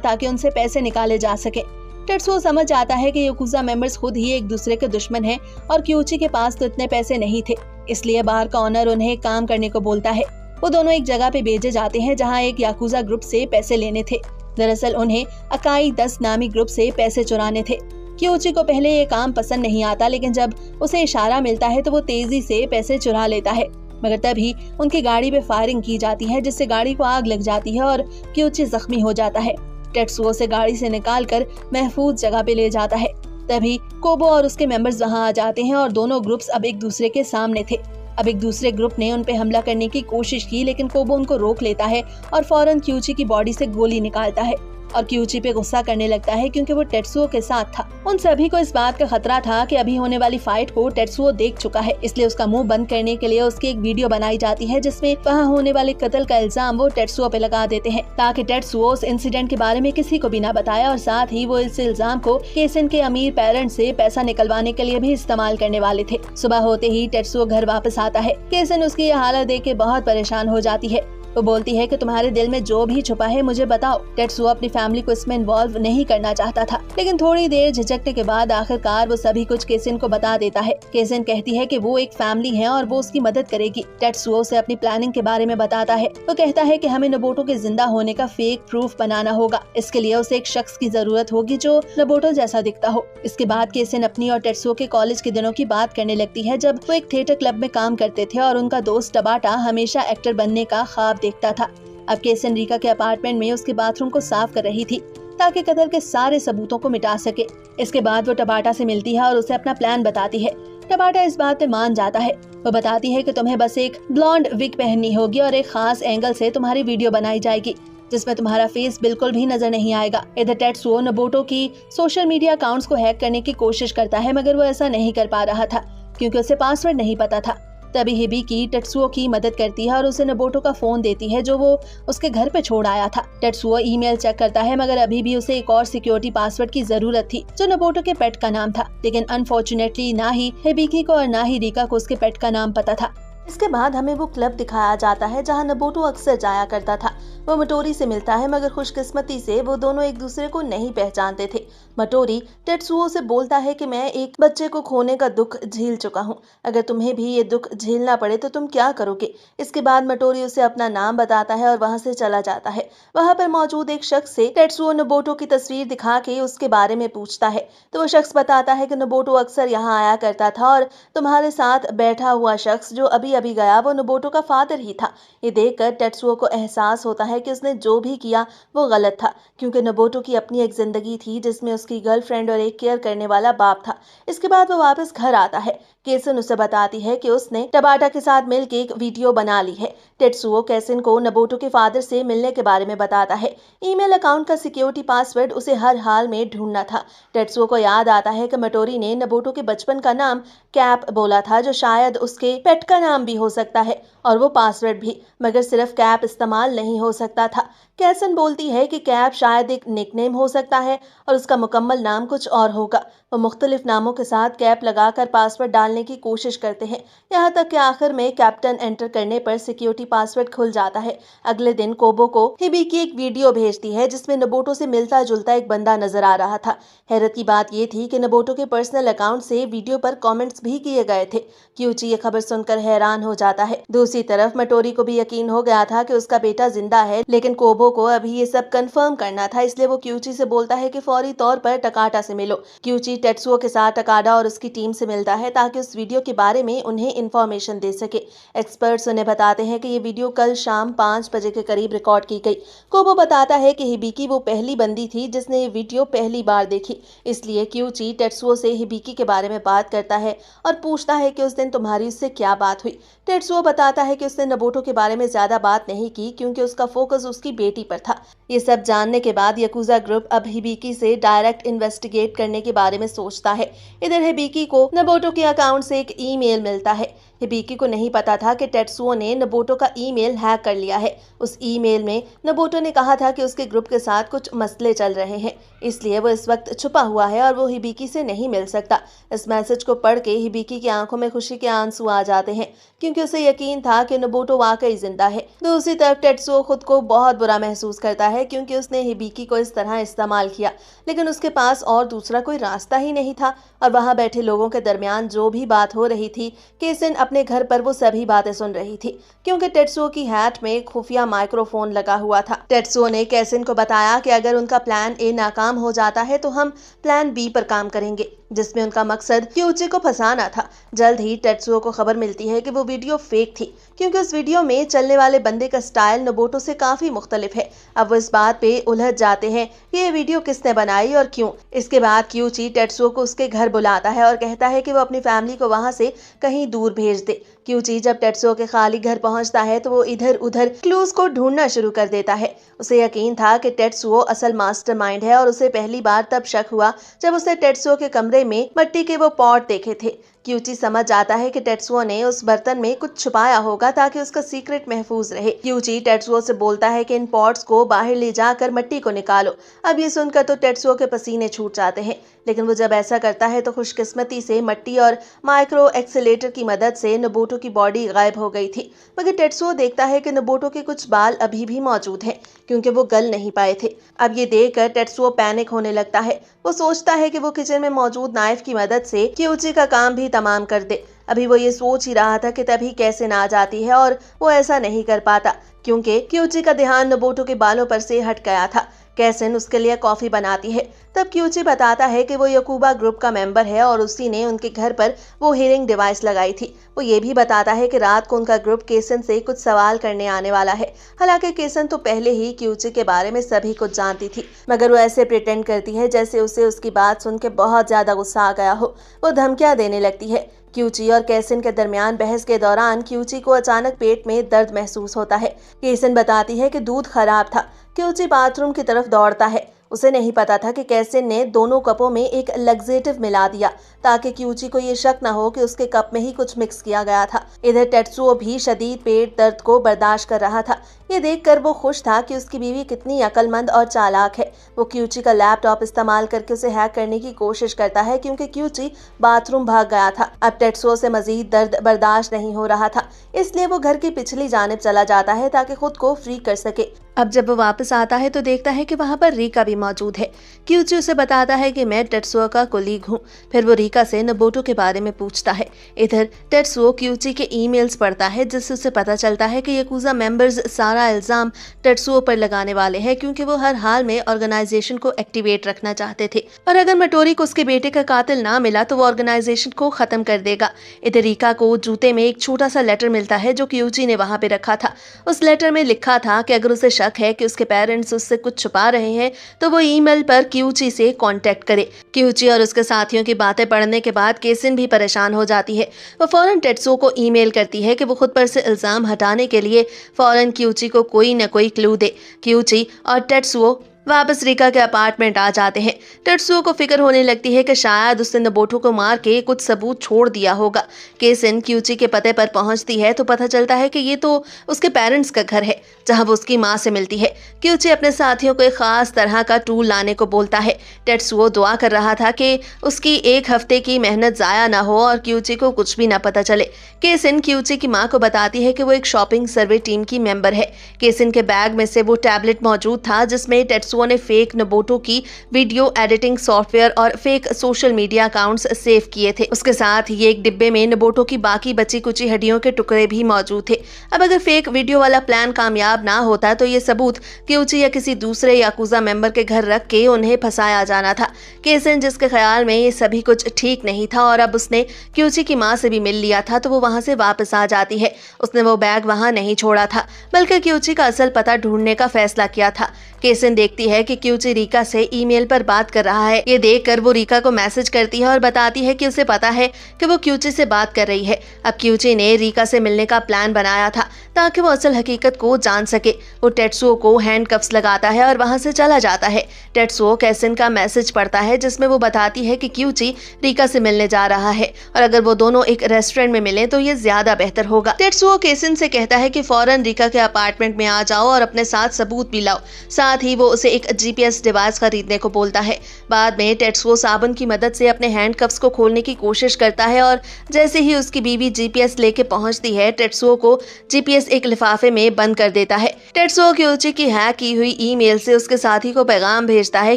ताकि उनसे पैसे निकाले जा सके। टेत्सुओ समझ जाता है कि याकुजा मेंबर्स खुद ही एक दूसरे के दुश्मन हैं और क्यूची के पास तो इतने पैसे नहीं थे, इसलिए बार का ऑनर उन्हें काम करने को बोलता है। वो दोनों एक जगह पे भेजे जाते हैं जहाँ एक याकुजा ग्रुप से पैसे लेने थे। दरअसल उन्हें अकाई 10 नामी ग्रुप से पैसे चुराने थे। क्यूची को पहले ये काम पसंद नहीं आता, लेकिन जब उसे इशारा मिलता है तो वो तेजी से पैसे चुरा लेता है। मगर तभी उनकी गाड़ी पे फायरिंग की जाती है, जिससे गाड़ी को आग लग जाती है और क्यूची जख्मी हो जाता है। टेत्सुओ से गाड़ी से निकालकर महफूज जगह पे ले जाता है। तभी कोबो और उसके मेंबर्स वहां आ जाते हैं और दोनों ग्रुप्स अब एक दूसरे के सामने थे। अब एक दूसरे ग्रुप ने उन पे हमला करने की कोशिश की, लेकिन कोबो उनको रोक लेता है और फौरन क्यूची की बॉडी से गोली निकालता है और क्यूची पे गुस्सा करने लगता है क्योंकि वो टेत्सुओ के साथ था। उन सभी को इस बात का खतरा था कि अभी होने वाली फाइट को टेत्सुओ देख चुका है, इसलिए उसका मुंह बंद करने के लिए उसकी एक वीडियो बनाई जाती है जिसमें वहाँ होने वाले कत्ल का इल्जाम वो टेत्सुओ पे लगा देते हैं, ताकि टेत्सुओ उस इंसिडेंट के बारे में किसी को भी ना बताए और साथ ही वो इस इल्जाम को केसन के अमीर पेरेंट्स से पैसा निकलवाने के लिए भी इस्तेमाल करने वाले थे। सुबह होते ही टेत्सुओ घर वापस आता है। केसन उसकी यह हालत देख के बहुत परेशान हो जाती है। वो बोलती है कि तुम्हारे दिल में जो भी छुपा है मुझे बताओ। टेत्सुओ अपनी फैमिली को इसमें इन्वॉल्व नहीं करना चाहता था, लेकिन थोड़ी देर झिझकने के बाद आखिरकार वो सभी कुछ केसन को बता देता है। केसन कहती है कि वो एक फैमिली है और वो उसकी मदद करेगी। टेत्सुओ से अपनी प्लानिंग के बारे में बताता है। वो कहता है कि हमें नोबुटो के जिंदा होने का फेक प्रूफ बनाना होगा। इसके लिए उसे एक शख्स की जरूरत होगी जो नोबुटो जैसा दिखता हो। इसके बाद केसन अपनी और टेत्सुओ के कॉलेज के दिनों की बात करने लगती है, जब वो एक थिएटर क्लब में काम करते थे और उनका दोस्त टबाटा हमेशा एक्टर बनने का ख्वाब देखता था। अब केसन रीका के अपार्टमेंट में उसके बाथरूम को साफ कर रही थी ताकि कत्ल के सारे सबूतों को मिटा सके। इसके बाद वो टबाटा से मिलती है और उसे अपना प्लान बताती है। टबाटा इस बात पे मान जाता है। वो बताती है कि तुम्हें बस एक ब्लॉन्ड विग पहननी होगी और एक खास एंगल से तुम्हारी वीडियो बनाई जाएगी जिसमें तुम्हारा फेस बिल्कुल भी नजर नहीं आएगा। इधर टेत्सुओ नोबुटो की सोशल मीडिया अकाउंट्स को हैक करने की कोशिश करता है, मगर वो ऐसा नहीं कर पा रहा था क्योंकि उसे पासवर्ड नहीं पता था। तभी हिबिकी टेत्सुओ की मदद करती है और उसे नोबुटो का फोन देती है जो वो उसके घर पे छोड़ आया था। टेत्सुओ ईमेल चेक करता है, मगर अभी भी उसे एक और सिक्योरिटी पासवर्ड की जरूरत थी जो नोबुटो के पेट का नाम था, लेकिन अनफॉर्चुनेटली ना ही हिबिकी को और ना ही रीका को उसके पेट का नाम पता था। इसके बाद हमें वो क्लब दिखाया जाता है जहां नोबुटो अक्सर जाया करता था। वो मटोरी से मिलता है, मगर खुशकिस्मती से वो दोनों एक दूसरे को नहीं पहचानते थे। मटोरी टेत्सुओ से बोलता है कि मैं एक बच्चे को खोने का दुख झेल चुका हूँ, अगर तुम्हें भी ये दुख झेलना पड़े तो तुम क्या करोगे। इसके बाद मटोरी उसे अपना नाम बताता है और वहाँ से चला जाता है। वहाँ पर मौजूद एक शख्स से टेत्सुओ नोबुटो की तस्वीर दिखा के उसके बारे में पूछता है, तो वो शख्स बताता है कि नोबुटो अक्सर यहाँ आया करता था और तुम्हारे साथ बैठा हुआ शख्स जो अभी अभी गया वो नोबुटो का फादर ही था। ये देखकर टेत्सुओ को एहसास होता है कि उसने जो भी किया वो गलत था, क्योंकि नोबुटो की अपनी एक जिंदगी थी जिसमें उसकी गर्लफ्रेंड और एक केयर करने वाला बाप था। इसके बाद वो वापस घर आता है। केसन उसे बताती है कि उसने टबाटा के साथ मिलकर एक वीडियो बना ली है। टेत्सुओ केसन को नोबुटो के फादर से मिलने के बारे में बताता है। ईमेल अकाउंट का सिक्योरिटी पासवर्ड उसे हर हाल में ढूंढना था। टेत्सुओ को याद आता है कि मटोरी ने नोबुटो के बचपन का नाम कैप बोला था, जो शायद उसके पेट का नाम भी हो सकता है, और वो पासवर्ड भी, मगर सिर्फ कैप इस्तेमाल नहीं हो सकता था। कैसन बोलती है कि कैप शायद एक निकनेम हो सकता है और उसका मुकम्मल नाम कुछ और होगा। वो मुख्तलिफ नामों के साथ कैप लगाकर पासवर्ड डालने की कोशिश करते हैं, यहाँ तक कि आखिर में कैप्टन एंटर करने पर सिक्योरिटी पासवर्ड खुल जाता है। अगले दिन कोबो को हिबिकी एक वीडियो भेजती है जिसमें नोबुटो से मिलता जुलता एक बंदा नजर आ रहा था। हैरत की बात यह थी कि नोबुटो के पर्सनल अकाउंट से वीडियो पर कमेंट्स भी किए गए थे। क्यूची ये खबर सुनकर हैरान हो जाता है। दूसरी तरफ मटोरी को भी यकीन हो गया था कि उसका बेटा जिंदा है, लेकिन कोबो को अभी ये सब कंफर्म करना था, इसलिए वो क्यूची से बोलता है कि फौरी तौर पर टकाटा से मिलो। क्यूची टेत्सुओ के साथ टकाडा और उसकी टीम से मिलता है ताकि उस वीडियो के बारे में उन्हें इंफॉर्मेशन दे सके। एक्सपर्ट्स उन्हें बताते हैं कि ये वीडियो कल शाम 5 बजे के करीब रिकॉर्ड की गई। कोबो बताता है कि हिबिकी वो पहली बंदी थी जिसने ये वीडियो पहली बार देखी, इसलिए क्यूची टेत्सुओ से हिबिकी के बारे में बात करता है और पूछता है कि उस दिन तुम्हारी उससे क्या बात हुई। टेत्सुओ बताता है कि उसने नोबुटो के बारे में ज्यादा बात नहीं की क्योंकि उसका फोकस उसकी बेटी पर था। ये सब जानने के बाद याकुजा ग्रुप अब हिबिकी से डायरेक्ट इन्वेस्टिगेट करने के बारे में सोचता है। इधर हिबिकी को नोबुटो के अकाउंट से एक ईमेल मिलता है। हिबिकी को नहीं पता था कि टेत्सुओ ने नोबुतो का ईमेल हैक कर लिया है। उस ईमेल में नोबुतो ने कहा था कि उसके ग्रुप के साथ कुछ मसले चल रहे हैं, इसलिए वो इस वक्त छुपा हुआ है और वो हिबिकी से नहीं मिल सकता। इस मैसेज को पढ़ के हिबिकी की आंखों में खुशी के आंसू आ जाते हैं, क्योंकि उसे यकीन था कि नोबुतो वाकई जिंदा है। दूसरी तरफ टेत्सुओ खुद को बहुत बुरा महसूस करता है, क्योंकि उसने हिबिकी को इस तरह इस्तेमाल किया, लेकिन उसके पास और दूसरा कोई रास्ता ही नहीं था। और वहां बैठे लोगों के दरमियान जो भी बात हो रही थी, केसिन अपने घर पर वो सभी बातें सुन रही थी, क्योंकि टेत्सुओ की हैट में खुफिया माइक्रोफोन लगा हुआ था। टेत्सुओ ने केसिन को बताया कि अगर उनका प्लान ए नाकाम हो जाता है तो हम प्लान बी पर काम करेंगे, जिसमें उनका मकसद क्यूची को फंसाना था। जल्द ही टेत्सुओ को खबर मिलती है कि वो वीडियो फेक थी, क्योंकि उस वीडियो में चलने वाले बंदे का स्टाइल नोबुतो से काफी मुख्तलिफ है। अब वो इस बात पे उलझ जाते हैं कि ये वीडियो किसने बनाई और क्यों। इसके बाद क्यूची टेत्सुओ को उसके घर बुलाता है और कहता है कि वो अपनी फैमिली को वहां से कहीं दूर भेज दे। क्यूची जब टेत्सुओ के खाली घर पहुंचता है तो वो इधर उधर क्लूज को ढूंढना शुरू कर देता है। उसे यकीन था कि टेत्सुओ असल मास्टरमाइंड है, और उसे पहली बार तब शक हुआ जब उसने टेत्सुओ के कमरे में मिट्टी के वो पॉट देखे थे। क्यूची समझ जाता है कि टेत्सुओ ने उस बर्तन में कुछ छुपाया होगा ताकि उसका सीक्रेट महफूज रहे। क्यूची टेत्सुओ से बोलता है कि इन पॉट्स को बाहर ले जाकर मिट्टी को निकालो। अब ये सुनकर तो टेत्सुओ के पसीने छूट जाते हैं, लेकिन वो जब ऐसा करता है तो खुशकिस्मती से मिट्टी और माइक्रो एक्सीलेटर की मदद से नोबुतो की बॉडी गायब हो गई थी। मगर टेत्सुओ देखता है कि नोबुतो के कुछ बाल अभी भी मौजूद हैं, क्योंकि वो गल नहीं पाए थे। अब ये देखकर टेत्सुओ पैनिक होने लगता है। वो सोचता है कि वो किचन में मौजूद नाइफ की मदद से क्यूची का काम भी तमाम कर दे। अभी वो ये सोच ही रहा था कि तभी कैसिन आ जाती है, और वो ऐसा नहीं कर पाता, क्योंकि क्यूची का ध्यान नोबुतो के बालों पर से हट गया था। कैसिन उसके लिए कॉफी बनाती है। तब क्यूची बताता है कि वो याकुबा ग्रुप का मेंबर है और उसी ने उनके घर पर वो हियरिंग डिवाइस लगाई थी। वो ये भी बताता है कि रात को उनका ग्रुप केसन से कुछ सवाल करने आने वाला है। हालांकि केसन तो पहले ही क्यूची के बारे में सभी कुछ जानती थी, मगर वो ऐसे प्रिटेंड करती है जैसे उसे उसकी बात सुन के बहुत ज्यादा गुस्सा आ गया हो। वो धमकियां देने लगती है। क्यूची और केसिन के दरमियान बहस के दौरान क्यूची को अचानक पेट में दर्द महसूस होता है। केसिन बताती है कि दूध खराब था। क्यूची बाथरूम की तरफ दौड़ता है। उसे नहीं पता था कि केसिन ने दोनों कपों में एक लग्जेटिव मिला दिया, ताकि क्यूची को ये शक न हो कि उसके कप में ही कुछ मिक्स किया गया था। इधर टेत्सुओ भी शदीद पेट दर्द को बर्दाश्त कर रहा था। ये देखकर वो खुश था कि उसकी बीवी कितनी अक्लमंद और चालाक है। वो क्यूची का लैपटॉप इस्तेमाल करके उसे हैक करने की कोशिश करता है, क्योंकि क्यूची बाथरूम भाग गया था। अब टेत्सुओ से मजीद दर्द बर्दाश्त नहीं हो रहा था, इसलिए वो घर की पिछली जानिब चला जाता है ताकि खुद को फ्री कर सके। अब जब वो वापस आता है तो देखता है कि वहाँ पर रीका भी मौजूद है। क्यूची उसे बताता है कि मैं टेत्सुओ का कोलीग हूँ। फिर वो रीका से नोबुतो के बारे में पूछता है। इधर टेत्सुओ क्यूची के ईमेल्स पढ़ता है, जिससे उसे पता चलता है कि याकुजा मेंबर्स सारा इल्जाम टेत्सुओ पर लगाने वाले हैं, क्योंकि वो हर हाल में ऑर्गेनाइजेशन को एक्टिवेट रखना चाहते थे, और अगर मटोरी को उसके बेटे का कातिल ना मिला तो वो ऑर्गेनाइजेशन को खत्म कर देगा। इधर रीका को जूते में एक छोटा सा लेटर मिलता है जो क्यूची ने वहाँ पे रखा था। उस लेटर में लिखा था कि अगर उसे है कि उसके पेरेंट्स उससे कुछ छुपा रहे हैं तो वो ईमेल पर क्यूची से कांटेक्ट करे। क्यूची और उसके साथियों की बातें पढ़ने के बाद केसिन भी परेशान हो जाती है। वो फौरन टेत्सुओ को ईमेल करती है कि वो खुद पर से इल्जाम हटाने के लिए फौरन क्यूची को कोई न कोई क्लू दे। क्यूची और टेत्सुओ वापस रीका के अपार्टमेंट आ जाते हैं। टेत्सुओ को फिक्र होने लगती है कि शायद उसने नोबुतो को मार के कुछ सबूत छोड़ दिया होगा। केसिन क्यूची के पते पर पहुंचती है तो पता चलता है कि ये तो उसके पेरेंट्स का घर है, जहां वो उसकी माँ से मिलती है। क्यूची अपने साथियों को एक खास तरह का टूल लाने को बोलता है। टेत्सुओ दुआ कर रहा था कि उसकी एक हफ्ते की मेहनत जाया ना हो और क्यूची को कुछ भी ना पता चले। केसिन क्यूची की माँ को बताती है कि वो एक शॉपिंग सर्वे टीम की मेंबर है। केसिन के बैग में से वो टैबलेट मौजूद था जिसमें टेत्सुओ ने फेक नोबुतो की वीडियो एडिटिंग सॉफ्टवेयर और fake social media accounts save किए थे। उसके साथ ही एक डिब्बे में नोबुतो की बाकी बची कुची हड्डियों के टुकड़े भी मौजूद थे। अब अगर फेक वीडियो वाला प्लान कामयाब ना होता तो ये सबूत क्यूची या किसी दूसरे याकुजा मेंबर के घर रख के उन्हें फंसाया जाना था। केसिन, जिसके ख्याल में ये सभी कुछ ठीक नहीं था और अब उसने क्यूची की माँ से भी मिल लिया था, तो वो वहां से वापस आ जाती है। उसने वो बैग वहां नहीं छोड़ा था, बल्कि क्यूची का असल पता ढूंढने का फैसला किया था। केसिन देखती है कि क्यूची रीका से ईमेल पर बात कर रहा है। ये देखकर वो रीका को मैसेज करती है और बताती है कि उसे पता है कि वो क्यूची से बात कर रही है। अब क्यूची ने रीका से मिलने का प्लान बनाया था ताकि वो असल हकीकत को जान सके। वो टेत्सुओ को हैंडकफ्स लगाता है और वहां से चला जाता है। टेत्सुओ केसिन का मैसेज पढ़ता है जिसमें वो बताती है कि क्यूची रीका से मिलने जा रहा है और अगर वो दोनों एक रेस्टोरेंट में मिले तो ये ज्यादा बेहतर होगा। टेत्सुओ केसिन से कहता है कि फौरन रीका के अपार्टमेंट में आ जाओ और अपने साथ सबूत भी लाओ। साथ ही वो उसे एक जीपीएस डिवाइस खरीदने को बोलता है। बाद में टेत्सुओ साबुन की मदद से अपने हैंडकफ्स को खोलने की कोशिश करता है और जैसे ही उसकी बीवी जीपीएस लेके पहुंचती है, टेत्सुओ को जीपीएस एक लिफाफे में बंद कर देता है। टेत्सुओ क्यूची की हैक की हुई ईमेल से उसके साथी को पैगाम भेजता है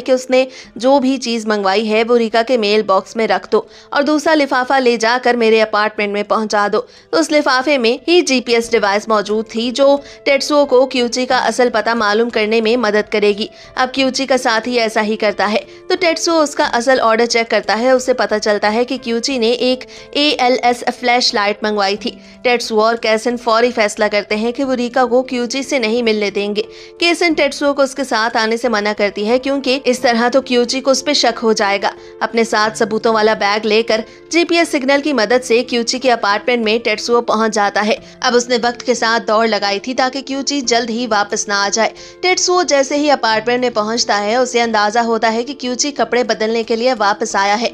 कि उसने जो भी चीज मंगवाई है वो रीका के मेल बॉक्स में रख दो और दूसरा लिफाफा ले जाकर मेरे अपार्टमेंट में पहुंचा दो। तो उस लिफाफे में ही जीपीएस डिवाइस मौजूद थी जो टेत्सुओ को क्यूची का असल पता मालूम करने में मदद करेगी। अब क्यूची का साथी ऐसा ही करता है तो टेत्सुओ उसका असल ऑर्डर चेक करता है। उसे पता चलता है कि क्यूची ने एक ALS फ्लैश लाइट मंगवाई थी। टेत्सुओ और केसिन फौरी फैसला करते हैं कि वो रीका को क्यूची से नहीं मिलने देंगे। केसिन टेत्सुओ को उसके साथ आने से मना करती है क्योंकि इस तरह तो क्यूची को उस पर शक हो जाएगा। अपने साथ सबूतों वाला बैग लेकर जीपीएस सिग्नल की मदद से क्यूची के अपार्टमेंट में टेत्सुओ पहुंच जाता है। अब उसने वक्त के साथ दौड़ लगाई थी ताकि क्यूची जल्द ही वापस ना आ जाए। टेत्सुओ जैसे ही अपार्टमेंट में पहुंचता है उसे अंदाजा होता है कि क्यूची कपड़े बदलने के लिए वापस आया है।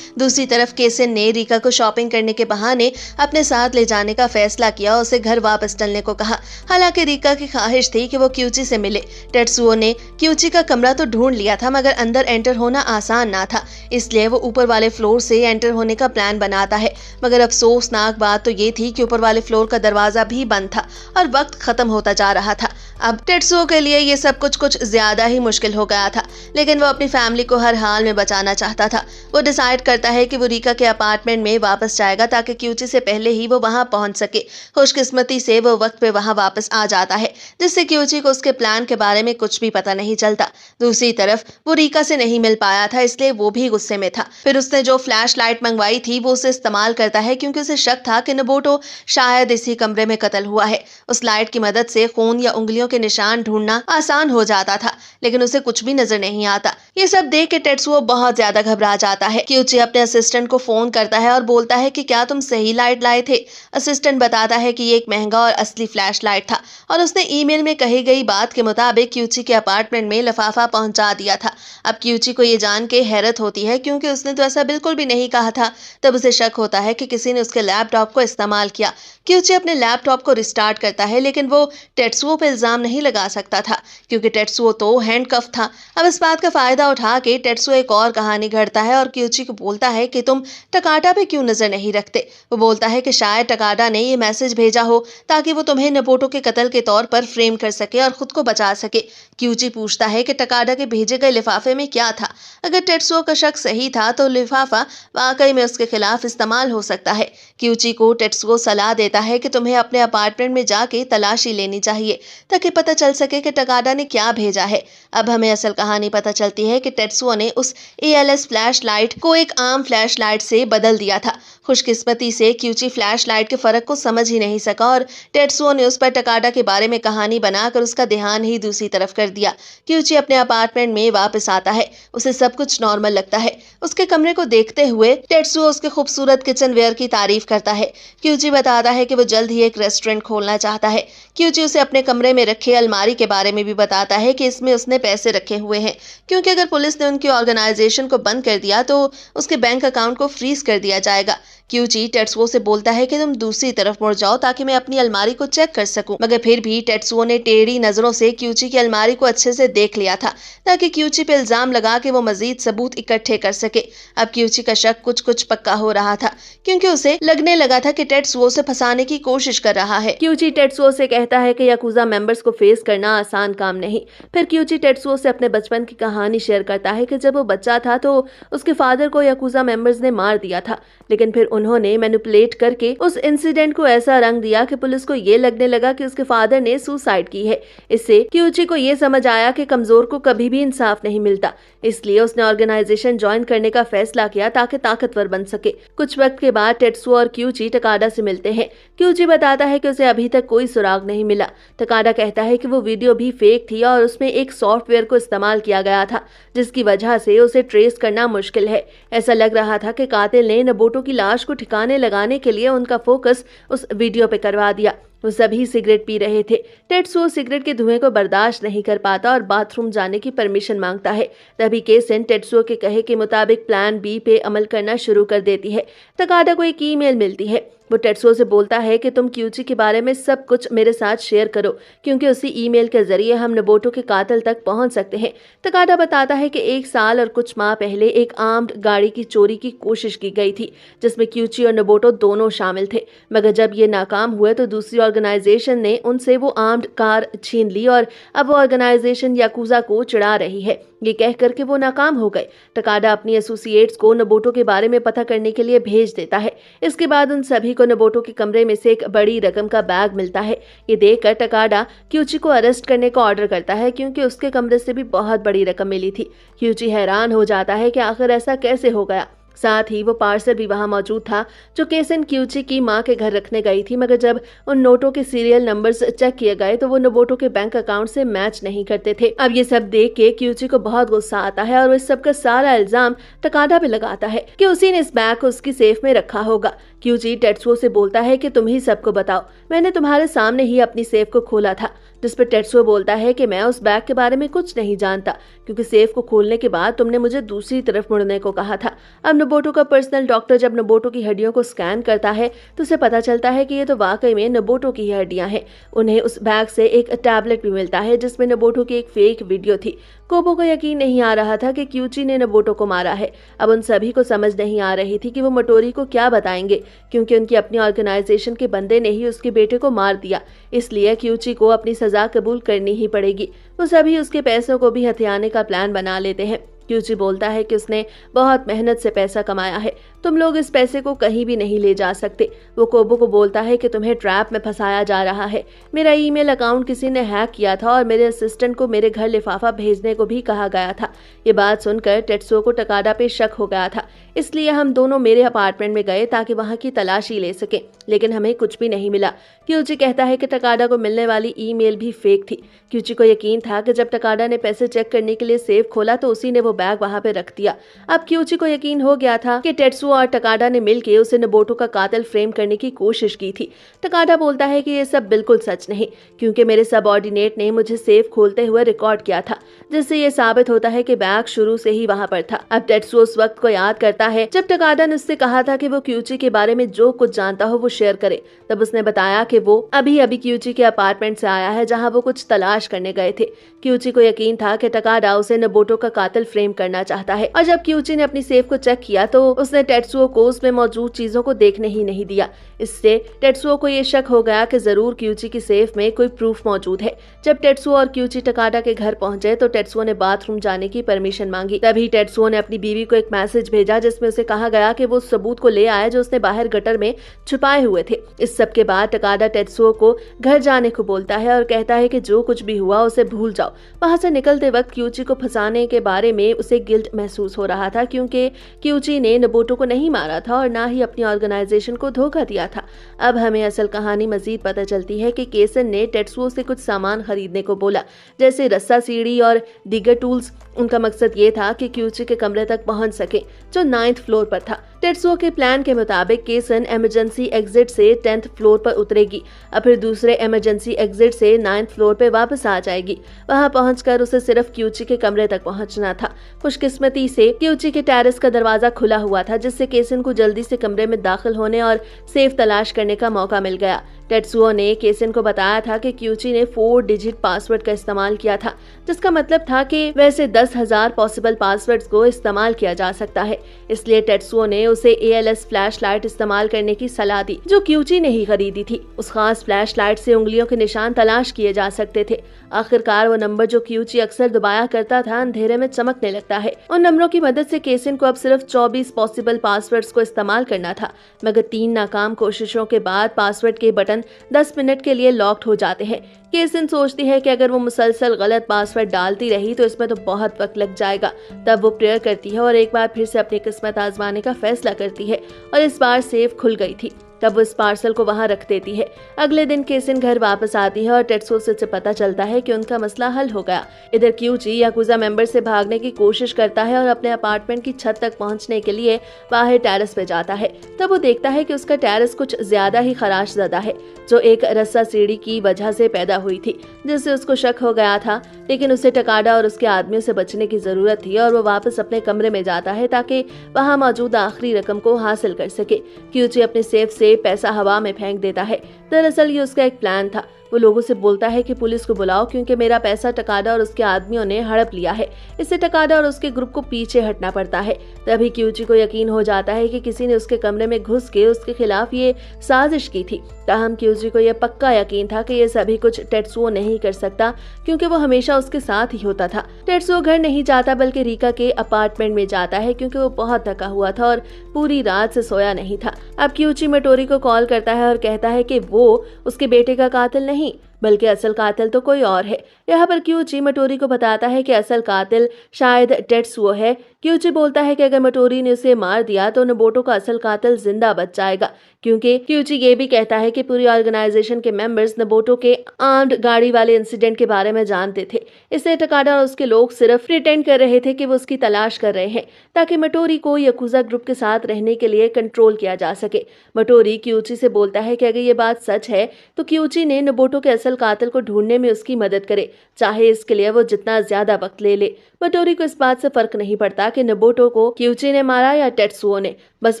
दूसरी तरफ केसिन ने रीका को शॉपिंग करने के बहाने अपने साथ ले जाने का फैसला किया और उसे घर वापस चलने को कहा। हालांकि रीका की ख्वाहिश थी कि वो क्यूची से मिले। टेत्सुओ ने क्यूची का कमरा तो ढूंढ लिया था मगर अंदर एंटर होना आसान ना था, इसलिए वो ऊपर वाले फ्लोर से एंटर होने का प्लान बनाता है। मगर अफसोसनाक बात तो ये थी कि ऊपर वाले फ्लोर का दरवाजा भी बंद था और वक्त खत्म होता जा रहा था। अब टेत्सुओ के लिए ये सब कुछ ज्यादा ही मुश्किल हो गया था, लेकिन वो अपनी फैमिली को हर हाल में बचाना चाहता था। वो डिसाइड करता है कि वो रीका के अपार्टमेंट में वापस जाएगा ताकि क्यूची से पहले ही वो वहां पहुंच सके। खुशकिस्मती से वो वक्त पे वहां वापस आ जाता है जिससे क्यूची को उसके प्लान के बारे में कुछ भी पता नहीं चलता। दूसरी तरफ वो रीका से नहीं मिल पाया था, इसलिए वो भी गुस्से में था। फिर उसने जो फ्लैश लाइट मंगवाई थी वो उसे इस्तेमाल करता है क्योंकि उसे शक था कि नोबुटो शायद इसी कमरे में कत्ल हुआ है। उस लाइट की मदद से खून या उंगलियों के निशान ढूंढना आसान हो जाता था, लेकिन उसे कुछ भी नजर नहीं आता। ये सब देख के टेत्सुओ बहुत ज्यादा घबरा जाता है। क्यूची अपने असिस्टेंट को फोन करता है और बोलता है कि क्या तुम सही लाइट लाए थे। असिस्टेंट बताता है कि ये एक महंगा और असली फ्लैश लाइट था और उसने ईमेल में कही गई बात के मुताबिक क्यूची के अपार्टमेंट में लिफाफा पहुंचा दिया था। अब क्यूची को ये जान के हैरत होती है क्योंकि उसने तो ऐसा बिल्कुल भी नहीं कहा था। तब उसे शक होता है कि किसी ने उसके लैपटॉप को इस्तेमाल किया। क्यूची अपने लैपटॉप को रिस्टार्ट करता है, लेकिन वो टेत्सुओ पर इल्जाम नहीं लगा सकता था क्योंकि टेत्सुओ तो हैंडकफ था। अब इस बात का फायदा उठा के टेत्सुओ एक और कहानी घड़ता है और क्यूची को बोलता है कि तुम टकाटा पे क्यों नजर नहीं रखते। वो बोलता है कि शायद टकाटा ने ये मैसेज भेजा हो ताकि वो तुम्हें नोबुटो के कत्ल के तौर पर फ्रेम कर सके और खुद को बचा सके। क्यूची पूछता है कि टकाटा के भेजे गए लिफाफे में क्या था। अगर टेत्सुओ का शक सही था तो लिफाफा वाकई में उसके खिलाफ इस्तेमाल हो सकता है। क्यूची को टेत्सुओ सलाह देता है कि तुम्हें अपने अपार्टमेंट में जाके तलाशी लेनी चाहिए ताकि पता चल सके कि टकाटा ने क्या भेजा है। अब हमें असल कहानी पता चलती है कि टेत्सुओ ने उस ALS फ्लैश लाइट को एक आम फ्लैश लाइट से बदल दिया था। खुशकिस्मती से क्यूची फ्लैश लाइट के फर्क को समझ ही नहीं सका और टेत्सुओ ने उस पर टकाटा के बारे में कहानी बनाकर उसका ध्यान ही दूसरी तरफ कर दिया। क्यूची अपने अपार्टमेंट में वापस आता है। उसे सब कुछ नॉर्मल लगता है। उसके कमरे को देखते हुए टेत्सुओ उसके खूबसूरत किचन वेयर की तारीफ करता है। क्यूची बताता है कि वो जल्द ही एक रेस्टोरेंट खोलना चाहता है। क्यूची उसे अपने कमरे में रखे अलमारी के बारे में भी बताता है कि इसमें उसने पैसे रखे हुए हैं क्योंकि अगर पुलिस ने उनकी ऑर्गेनाइजेशन को बंद कर दिया तो उसके बैंक अकाउंट को फ्रीज कर दिया जाएगा। क्यूची टेत्सुओ से बोलता है कि तुम दूसरी तरफ मुड़ जाओ ताकि मैं अपनी अलमारी को चेक कर सकूं। मगर फिर भी टेत्सुओ ने टेढ़ी नजरों से क्यूची की अलमारी को अच्छे से देख लिया था ताकि क्यूची पे इल्जाम लगा के वो मजीद सबूत इकट्ठे कर सके। अब क्यूची का शक कुछ पक्का हो रहा था क्योंकि उसे लगने लगा था कि टेत्सुओ से फंसाने की कोशिश कर रहा है। क्यूची टेत्सुओ से कहता है कि याकुजा मेंबर्स को फेस करना आसान काम नहीं। फिर क्यूची टेत्सुओ से अपने बचपन की कहानी शेयर करता है कि जब वो बच्चा था तो उसके फादर को याकुजा मेंबर्स ने मार दिया था। लेकिन फिर उन्होंने मैनिपुलेट करके उस इंसिडेंट को ऐसा रंग दिया कि पुलिस को ये लगने लगा कि उसके फादर ने सुसाइड की है। इससे क्यूची को ये समझ आया कि कमजोर को कभी भी इंसाफ नहीं मिलता, इसलिए उसने ऑर्गेनाइजेशन ज्वाइन करने का फैसला किया ताकि ताकतवर बन सके। कुछ वक्त के बाद टेत्सुओ और क्यूची टकाडा से मिलते हैं। क्यूची बताता है कि उसे अभी तक कोई सुराग नहीं मिला। टकाडा कहता है कि वो वीडियो भी फेक थी और उसमें एक सॉफ्टवेयर को इस्तेमाल किया गया था, जिसकी वजह से उसे ट्रेस करना मुश्किल है। ऐसा लग रहा था कि कातिल ने नबोटो की लाश को ठिकाने लगाने के लिए उनका फोकस उस वीडियो पे करवा दिया। वो सभी सिगरेट पी रहे थे। टेत्सुओ सिगरेट के धुएं को बर्दाश्त नहीं कर पाता और बाथरूम जाने की परमिशन मांगता है। तभी केसन टेत्सुओ के कहे के मुताबिक प्लान बी पे अमल करना शुरू कर देती है। टकाडा को एक ईमेल मिलती है। वो टेत्सुओ से बोलता है कि तुम क्यूची के बारे में सब कुछ मेरे साथ शेयर करो, क्योंकि उसी ईमेल के जरिए हम नबोटो के कातिल तक पहुंच सकते हैं। टकाडा बताता है कि 1 साल और कुछ माह पहले एक आर्म्ड गाड़ी की चोरी की कोशिश की गई थी, जिसमें क्यूची और नबोटो दोनों शामिल थे। मगर जब ये नाकाम हुए तो दूसरी ऑर्गेनाइजेशन ने उनसे वो आर्म्ड कार छीन ली और अब वो ऑर्गेनाइजेशन याकुजा को चिढ़ा रही है। ये कहकर के वो नाकाम हो गए। टकाडा अपनी एसोसिएट्स को नबोटो के बारे में पता करने के लिए भेज देता है। इसके बाद उन सभी को नबोटो के कमरे में से एक बड़ी रकम का बैग मिलता है। ये देखकर टकाडा क्यूची को अरेस्ट करने का ऑर्डर करता है, क्योंकि उसके कमरे से भी बहुत बड़ी रकम मिली थी। क्यूची हैरान हो जाता है कि आखिर ऐसा कैसे हो गया। साथ ही वो पार्सल भी वहां मौजूद था जो केसन क्यूची की मां के घर रखने गई थी, मगर जब उन नोटों के सीरियल नंबर्स चेक किए गए तो वो नबोटो के बैंक अकाउंट से मैच नहीं करते थे। अब ये सब देख के क्यूची को बहुत गुस्सा आता है और वो इस सब का सारा इल्जाम टकाडा पे लगाता है कि उसी ने इस बैग को उसकी सेफ में रखा होगा। क्यूची टेत्सुओ से बोलता है कि तुम ही सबको बताओ, मैंने तुम्हारे सामने ही अपनी सेफ को खोला था। जिस पर टेत्सुओ बोलता है कि मैं उस बैग के बारे में कुछ नहीं जानता, क्योंकि सेफ को खोलने के बाद तुमने मुझे दूसरी तरफ मुड़ने को कहा था। अब नबोटो का पर्सनल डॉक्टर जब नबोटो की हड्डियों को स्कैन करता है तो उसे पता चलता है कि ये तो वाकई में नबोटो की ही हड्डियां हैं। उन्हें उस बैग से एक टैबलेट भी मिलता है जिसमें नबोटो की एक फेक वीडियो थी। कोबो को यकीन नहीं आ रहा था कि क्यूची ने नबोटो को मारा है। अब उन सभी को समझ नहीं आ रही थी कि वो मोटोरी को क्या बताएंगे, क्योंकि उनकी अपनी ऑर्गेनाइजेशन के बंदे ने ही उसके बेटे को मार दिया। इसलिए क्यूची को अपनी सजा कबूल करनी ही पड़ेगी। वो सभी उसके पैसों को भी हथियाने का प्लान बना लेते हैं। क्यूची बोलता है कि उसने बहुत मेहनत से पैसा कमाया है, तुम लोग इस पैसे को कहीं भी नहीं ले जा सकते। वो कोबो को बोलता है कि तुम्हें ट्रैप में फंसाया जा रहा है। मेरा ईमेल अकाउंट किसी ने हैक किया था और मेरे असिस्टेंट को मेरे घर लिफाफा भेजने को भी कहा गया था। ये बात सुनकर टेत्सुओ को टकाडा पे शक हो गया था, इसलिए हम दोनों मेरे अपार्टमेंट में गए ताकि वहां की तलाशी ले सके, लेकिन हमें कुछ भी नहीं मिला। क्यूची कहता है कि टकाडा को मिलने वाली ईमेल भी फेक थी। क्यूची को यकीन था कि जब टकाडा ने पैसे चेक करने के लिए सेफ खोला तो उसी ने वो बैग वहां पे रख दिया। अब क्यूची को यकीन हो गया था कि टेत्सुओ और टकाडा ने मिलकर उसे नबोटो का कातिल फ्रेम करने की कोशिश की थी। टकाडा बोलता है कि ये सब बिल्कुल सच नहीं, क्योंकि मेरे सबऑर्डिनेट ने मुझे सेफ खोलते हुए रिकॉर्ड किया था, जिससे ये साबित होता है कि बैग शुरू से ही वहां पर था। अब टेत्सुओ उस वक्त को याद करता है जब टकाडा ने उससे कहा था कि वो क्यूची के बारे में जो कुछ जानता हो वो शेयर करे। तब उसने बताया कि वो अभी अभी क्यूची के अपार्टमेंट से आया है, जहां वो कुछ तलाश करने गए थे। क्यूची को यकीन था कि टकाडा उसे नबोटो का कातिल फ्रेम करना चाहता है, और जब क्यूची ने अपनी सेफ को चेक किया तो उसने टेत्सुओ को उसमें मौजूद चीजों को देखने ही नहीं दिया। इससे टेत्सुओ को ये शक हो गया कि जरूर क्यूची की सेफ में कोई प्रूफ मौजूद है। जब टेत्सुओ और क्यूची टकाडा के घर पहुंचे तो टेत्सुओ ने बाथरूम जाने की परमिशन मांगी। तभी टेत्सुओ ने अपनी बीवी को एक मैसेज भेजा जिसमें उसे कहा गया कि वो सबूत को ले आए जो उसने बाहर गटर में छुपाए हुए थे। इस सब के बाद टकाडा टेत्सुओ को घर जाने को बोलता है और कहता है कि जो कुछ भी हुआ उसे भूल जाओ। वहां से निकलते वक्त क्यूची को फंसाने के बारे में उसे गिल्ट महसूस हो रहा था, क्योंकि क्यूची ने नबोटो को नहीं मारा था और ना ही अपनी ऑर्गेनाइजेशन को धोखा दिया था। अब हमें असल कहानी मजीद पता चलती है कि केसन ने टेत्सुओ से कुछ सामान खरीदने को बोला, जैसे रस्सा सीढ़ी और दीगर टूल्स। उनका मकसद ये था कि क्यूची के कमरे तक पहुंच सके जो 9th फ्लोर पर था। टेत्सुओ के प्लान के मुताबिक केसन इमरजेंसी एग्जिट से 10th फ्लोर पर उतरेगी और फिर दूसरे इमरजेंसी एग्जिट से 9th फ्लोर पर वापस आ जाएगी। वहां पहुंचकर उसे सिर्फ क्यूची के कमरे तक पहुंचना था। खुशकिस्मती से क्यूची के टेरेस का दरवाजा खुला हुआ था, जिससे केसन को जल्दी से कमरे में दाखिल होने और सेफ तलाश करने का मौका मिल गया। टेत्सुओ ने केसन को बताया था कि क्यूची ने 4 डिजिट पासवर्ड का इस्तेमाल किया था, जिसका मतलब था कि वैसे 10,000 पॉसिबल पासवर्ड्स को इस्तेमाल किया जा सकता है। इसलिए टेत्सुओ ने उसे ALS फ्लैशलाइट इस्तेमाल करने की सलाह दी जो क्यूची ने ही खरीदी थी। उस खास फ्लैशलाइट से उंगलियों के निशान तलाश किए जा सकते थे। आखिरकार वो नंबर जो क्यूची अक्सर दबाया करता था अंधेरे में चमकने लगता है। उन नंबरों की मदद से केसिन को अब सिर्फ 24 पॉसिबल पासवर्ड्स को इस्तेमाल करना था, मगर 3 नाकाम कोशिशों के बाद पासवर्ड के बटन 10 मिनट के लिए लॉक्ड हो जाते हैं। केसिन सोचती है कि अगर वो मुसलसल गलत पासवर्ड डालती रही तो इसमें तो बहुत वक्त लग जाएगा। तब वो प्रेयर करती है और एक बार फिर से अपनी किस्मत आजमाने का फैसला करती है और इस बार सेफ खुल गई थी। तब वो इस पार्सल को वहां रख देती है। अगले दिन केसिन घर वापस आती है और टेट्सुओ से पता चलता है कि उनका मसला हल हो गया। इधर क्यूची याकुजा मेंबर से भागने की कोशिश करता है और अपने अपार्टमेंट की छत तक पहुंचने के लिए बाहर टेरेस पे जाता है। तब वो देखता है कि उसका टेरेस कुछ ज्यादा ही खराश ज़दा है, जो एक रस्सा सीढ़ी की वजह से पैदा हुई थी, जिससे उसको शक हो गया था। लेकिन उसे टकाडा और उसके आदमियों से बचने की जरूरत थी और वो वापस अपने कमरे में जाता है ताकि वहां मौजूद आखिरी रकम को हासिल कर सके। क्यूची अपने सेफ से पैसा हवा में फेंक देता है। दरअसल ये उसका एक प्लान था। वो लोगों से बोलता है कि पुलिस को बुलाओ क्योंकि मेरा पैसा टकाडा और उसके आदमियों ने हड़प लिया है। इससे टकाडा और उसके ग्रुप को पीछे हटना पड़ता है। तभी क्यूची को यकीन हो जाता है कि किसी ने उसके कमरे में घुस के उसके खिलाफ ये साजिश की थी। ताहम क्यूची को यह पक्का यकीन था कि ये सभी कुछ टेट्सुओ नहीं कर सकता क्योंकि वो हमेशा उसके साथ ही होता था। टेट्सुओ घर नहीं जाता बल्कि रीका के अपार्टमेंट में जाता है क्योंकि वो बहुत थका हुआ था और पूरी रात से सोया नहीं था। अब क्यूची मटोरी को कॉल करता है और कहता है कि वो उसके बेटे का कातिल नहीं बल्कि असल कातिल तो कोई और है। यहाँ पर क्यूची मटोरी को बताता है कि असल कातिल शायद टेट्सुओ है। क्यूची बोलता है कि अगर मटोरी ने उसे मार दिया तो नोबुटो का असल कातिल जिंदा बच जाएगा, क्योंकि क्यूची ये भी कहता है कि पूरी ऑर्गेनाइजेशन के मेंबर्स नोबुटो के आर्म्ड गाड़ी वाले इंसिडेंट के बारे में जानते थे। इससे टकाडा और उसके लोग सिर्फ प्रिटेंड कर रहे थे कि वो उसकी तलाश कर रहे हैं ताकि मटोरी को याकुजा ग्रुप के साथ रहने के लिए कंट्रोल किया जा सके। मटोरी क्यूची से बोलता है कि अगर ये बात सच है तो क्यूची ने नोबुटो के असल कातिल को ढूंढने में उसकी मदद करे, चाहे इसके लिए वो जितना ज्यादा वक्त ले ले। मटोरी को इस बात से फर्क नहीं पड़ता कि नोबुटो को क्यूची ने मारा या टेट्सुओ ने, बस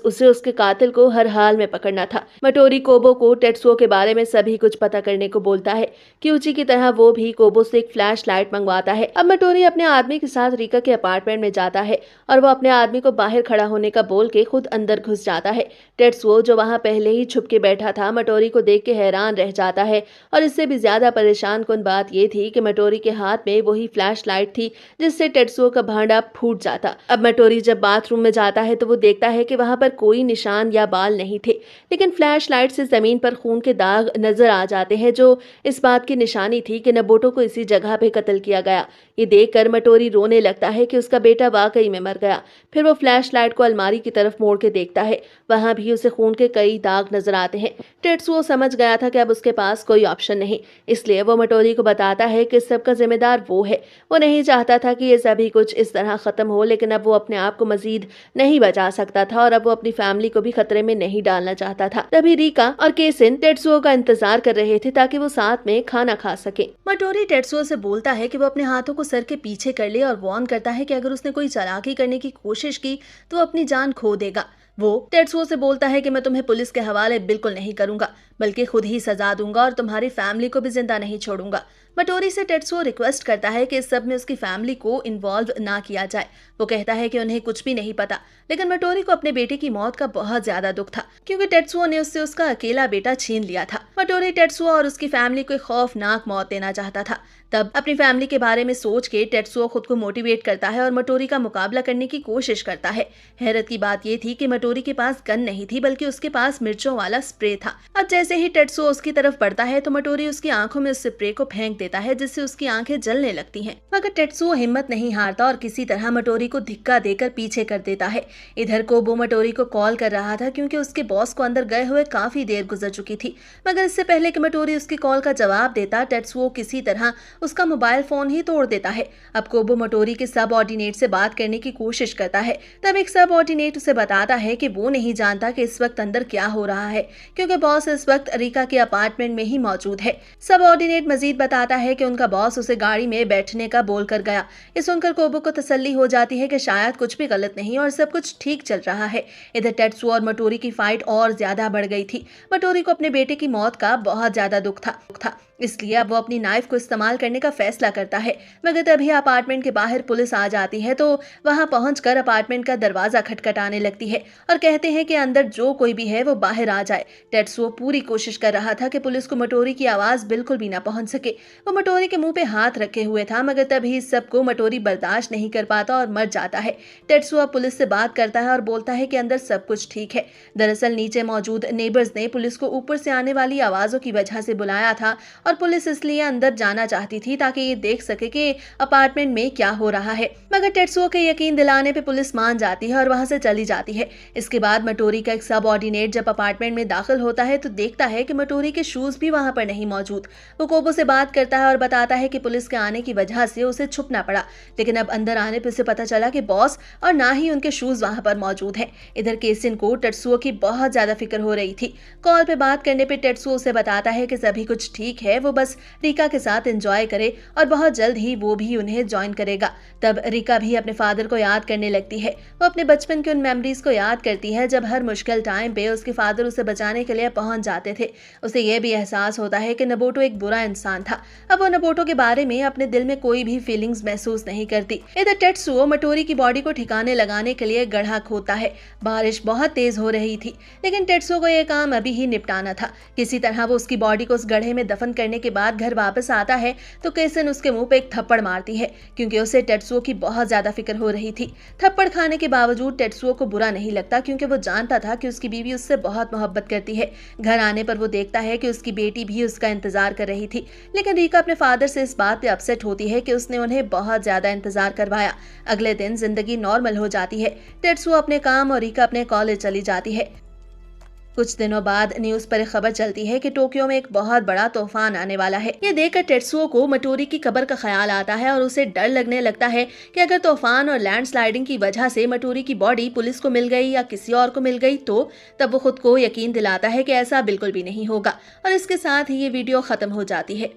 उसे उसके कातिल को हर हाल में पकड़ना था। मटोरी कोबो को टेट्सुओ के बारे में सभी कुछ पता करने को बोलता है। क्यूची की तरह वो भी कोबो से एक फ्लैश लाइट मंगवाता है। अब मटोरी अपने आदमी के साथ रीका के अपार्टमेंट में जाता है और वो अपने आदमी को बाहर खड़ा होने का बोल के खुद अंदर घुस जाता है। टेट्सुओ जो वहां पहले ही छुप के बैठा था मटोरी को देख के हैरान रह जाता है और इससे भी ज्यादा परेशान कुन बात ये थी कि मटोरी के हाथ में वही फ्लैश लाइट थी जिससे टेट्सुओ का भांडा फूट जाता। अब मटोरी जब बाथरूम में जाता है तो वो देखता है कि वहां पर कोई निशान या बाल नहीं थे, लेकिन फ्लैश लाइट से जमीन पर खून के दाग नजर आ जाते हैं जो इस बात की निशानी थी कि नोबुटो को इसी जगह पे कत्ल किया गया। ये देखकर मटोरी रोने लगता है कि उसका बेटा वाकई में मर गया। फिर वो फ्लैश लाइट को अलमारी की तरफ मोड़ के देखता है, वहां भी उसे खून के कई दाग नजर आते हैं। टेट्सुओ समझ गया था कि अब उसके पास कोई ऑप्शन नहीं, इसलिए वो मटोरी को बताता है कि इस सब का जिम्मेदार वो है। वो नहीं चाहता था कि ये सभी कुछ इस तरह खत्म हो, लेकिन अब वो अपने आप को मजीद नहीं बचा सकता था और अब वो अपनी फैमिली को भी खतरे में नहीं डालना चाहता था। तभी रीका और केसिन टेट्सुओ का इंतजार कर रहे थे ताकि वो साथ में खाना खा सके। मटोरी टेट्सुओ से बोलता है कि वो अपने हाथों को सर के पीछे कर ले और वार्न करता है कि अगर उसने कोई चालाकी करने की कोशिश की तो अपनी जान खो देगा। वो टेट्सुओ से बोलता है कि मैं तुम्हें पुलिस के हवाले बिल्कुल नहीं करूंगा, बल्कि खुद ही सजा दूंगा और तुम्हारी फैमिली को भी जिंदा नहीं छोड़ूंगा। मटोरी से टेट्सुओ रिक्वेस्ट करता है कि इस सब में उसकी फैमिली को इन्वॉल्व ना किया जाए। वो कहता है कि उन्हें कुछ भी नहीं पता, लेकिन मटोरी को अपने बेटे की मौत का बहुत ज्यादा दुख था क्योंकि टेट्सुओ ने उससे उसका अकेला बेटा छीन लिया था। मटोरी टेट्सुओ और उसकी फैमिली को एक खौफनाक मौत देना चाहता था। तब अपनी फैमिली के बारे में सोच के टेट्सुओ खुद को मोटिवेट करता है और मटोरी का मुकाबला करने की कोशिश करता है। हैरत की बात यह थी कि मटोरी के पास गन नहीं थी बल्कि उसके पास मिर्चों वाला स्प्रे था। अब जैसे ही टेट्सुओ उसकी तरफ बढ़ता है तो मटोरी उसकी आंखों में उस स्प्रे को फेंक देता है जिससे उसकी आंखें जलने लगती हैं। मगर टेट्सुओ हिम्मत नहीं हारता और किसी तरह मटोरी को धक्का देकर पीछे कर देता है। इधर कोबो मटोरी को कॉल कर रहा था क्योंकि उसके बॉस को अंदर गए हुए काफी देर गुजर चुकी थी, मगर इससे पहले कि मटोरी उसकी कॉल का जवाब देता टेट्सुओ किसी तरह उसका मोबाइल फोन ही तोड़ देता है। अब कोबो मटोरी के सब ऑर्डिनेट से बात करने की कोशिश करता है। तब एक सब ऑर्डिनेट उसे बताता है कि वो नहीं जानता कि इस वक्त अंदर क्या हो रहा है क्योंकि बॉस इस वक्त रीका के अपार्टमेंट में ही मौजूद है। सब ऑर्डिनेट मजीद बताता है कि उनका बॉस उसे गाड़ी में बैठने का बोल कर गया। ये सुनकर कोबो को तसल्ली हो जाती है कि शायद कुछ भी गलत नहीं और सब कुछ ठीक चल रहा है। इधर टेट्सुओ और मटोरी की फाइट और ज्यादा बढ़ गई थी। मटोरी को अपने बेटे की मौत का बहुत ज्यादा दुख था, इसलिए अब वो अपनी नाइफ को इस्तेमाल करने का फैसला करता है। मगर तभी अपार्टमेंट के बाहर पुलिस आ जाती है तो वहां पहुंचकर अपार्टमेंट का दरवाजा खटखटाने लगती है और कहते हैं कि अंदर जो कोई भी है वो बाहर आ जाए। टेत्सुओ पूरी कोशिश कर रहा था कि पुलिस को मटोरी की आवाज बिल्कुल भी ना पहुंच सके। वो मटोरी के मुंह पे हाथ रखे हुए था, मगर तभी इस सबको मटोरी बर्दाश्त नहीं कर पाता और मर जाता है। टेत्सुओ पुलिस से बात करता है और बोलता है कि अंदर सब कुछ ठीक है। दरअसल नीचे मौजूद नेबर्स ने पुलिस को ऊपर से आने वाली आवाजों की वजह से बुलाया था और पुलिस इसलिए अंदर जाना चाहती थी ताकि ये देख सके कि अपार्टमेंट में क्या हो रहा है। मगर टेत्सुओ के यकीन दिलाने पे पुलिस मान जाती है और वहां से चली जाती है। इसके बाद मटोरी का एक सबऑर्डिनेट जब अपार्टमेंट में दाखिल होता है तो देखता है कि मटोरी के शूज भी वहां पर नहीं मौजूद। वो कोबो से बात करता है और बताता है कि पुलिस के आने की वजह से उसे छुपना पड़ा, लेकिन अब अंदर आने पर उसे पता चला कि बॉस और ना ही उनके शूज वहां पर मौजूद हैं। इधर केसिन को टेत्सुओ की बहुत ज्यादा फिक्र हो रही थी। कॉल पे बात करने पे टेत्सुओ उसे बताता है कि सभी कुछ ठीक है, वो बस रिका के साथ एंजॉय करे और बहुत जल्द ही वो भी उन्हें ज्वाइन करेगा। तब रिका भी अपने फादर को याद करने लगती है। वो अपने बचपन की उन मेमोरीज को याद करती है जब हर मुश्किल टाइम पे उसके फादर उसे बचाने के लिए पहुंच जाते थे। उसे यह भी एहसास होता है कि नबोटो एक बुरा इंसान था। अब वो नबोटो के बारे में अपने दिल में कोई भी फीलिंग्स महसूस नहीं करती। इधर टेत्सुओ मटोरी की बॉडी को ठिकाने लगाने के लिए गड्ढा खोदता है। बारिश बहुत तेज हो रही थी, लेकिन टेत्सुओ को यह काम अभी ही निपटाना था। किसी तरह वो उसकी बॉडी को उस गड्ढे में दफन करने के बाद घर वापस आता है तो केसिन उसके मुंह पे एक थप्पड़ मारती है, क्योंकि उसे टेत्सुओ की बहुत ज्यादा फिक्र हो रही थी। थप्पड़ खाने के बावजूद टेत्सुओ को बुरा नहीं लगता, क्योंकि वो जानता था कि उसकी बीवी उससे बहुत मोहब्बत करती है। घर आने पर वो देखता है कि उसकी बेटी भी उसका इंतजार कर रही थी, लेकिन रिका अपने फादर से इस बात पे अपसेट होती है कि उसने उन्हें बहुत ज्यादा इंतजार करवाया। अगले दिन जिंदगी नॉर्मल हो जाती है। टेत्सुओ अपने काम और रिका अपने कॉलेज चली जाती है। कुछ दिनों बाद न्यूज पर खबर चलती है कि टोक्यो में एक बहुत बड़ा तूफान आने वाला है। ये देखकर टेत्सुओ को मटोरी की कब्र का ख्याल आता है और उसे डर लगने लगता है कि अगर तूफान और लैंडस्लाइडिंग की वजह से मटोरी की बॉडी पुलिस को मिल गई या किसी और को मिल गई तो तब वो खुद को यकीन दिलाता है कि ऐसा बिल्कुल भी नहीं होगा। और इसके साथ ही ये वीडियो खत्म हो जाती है।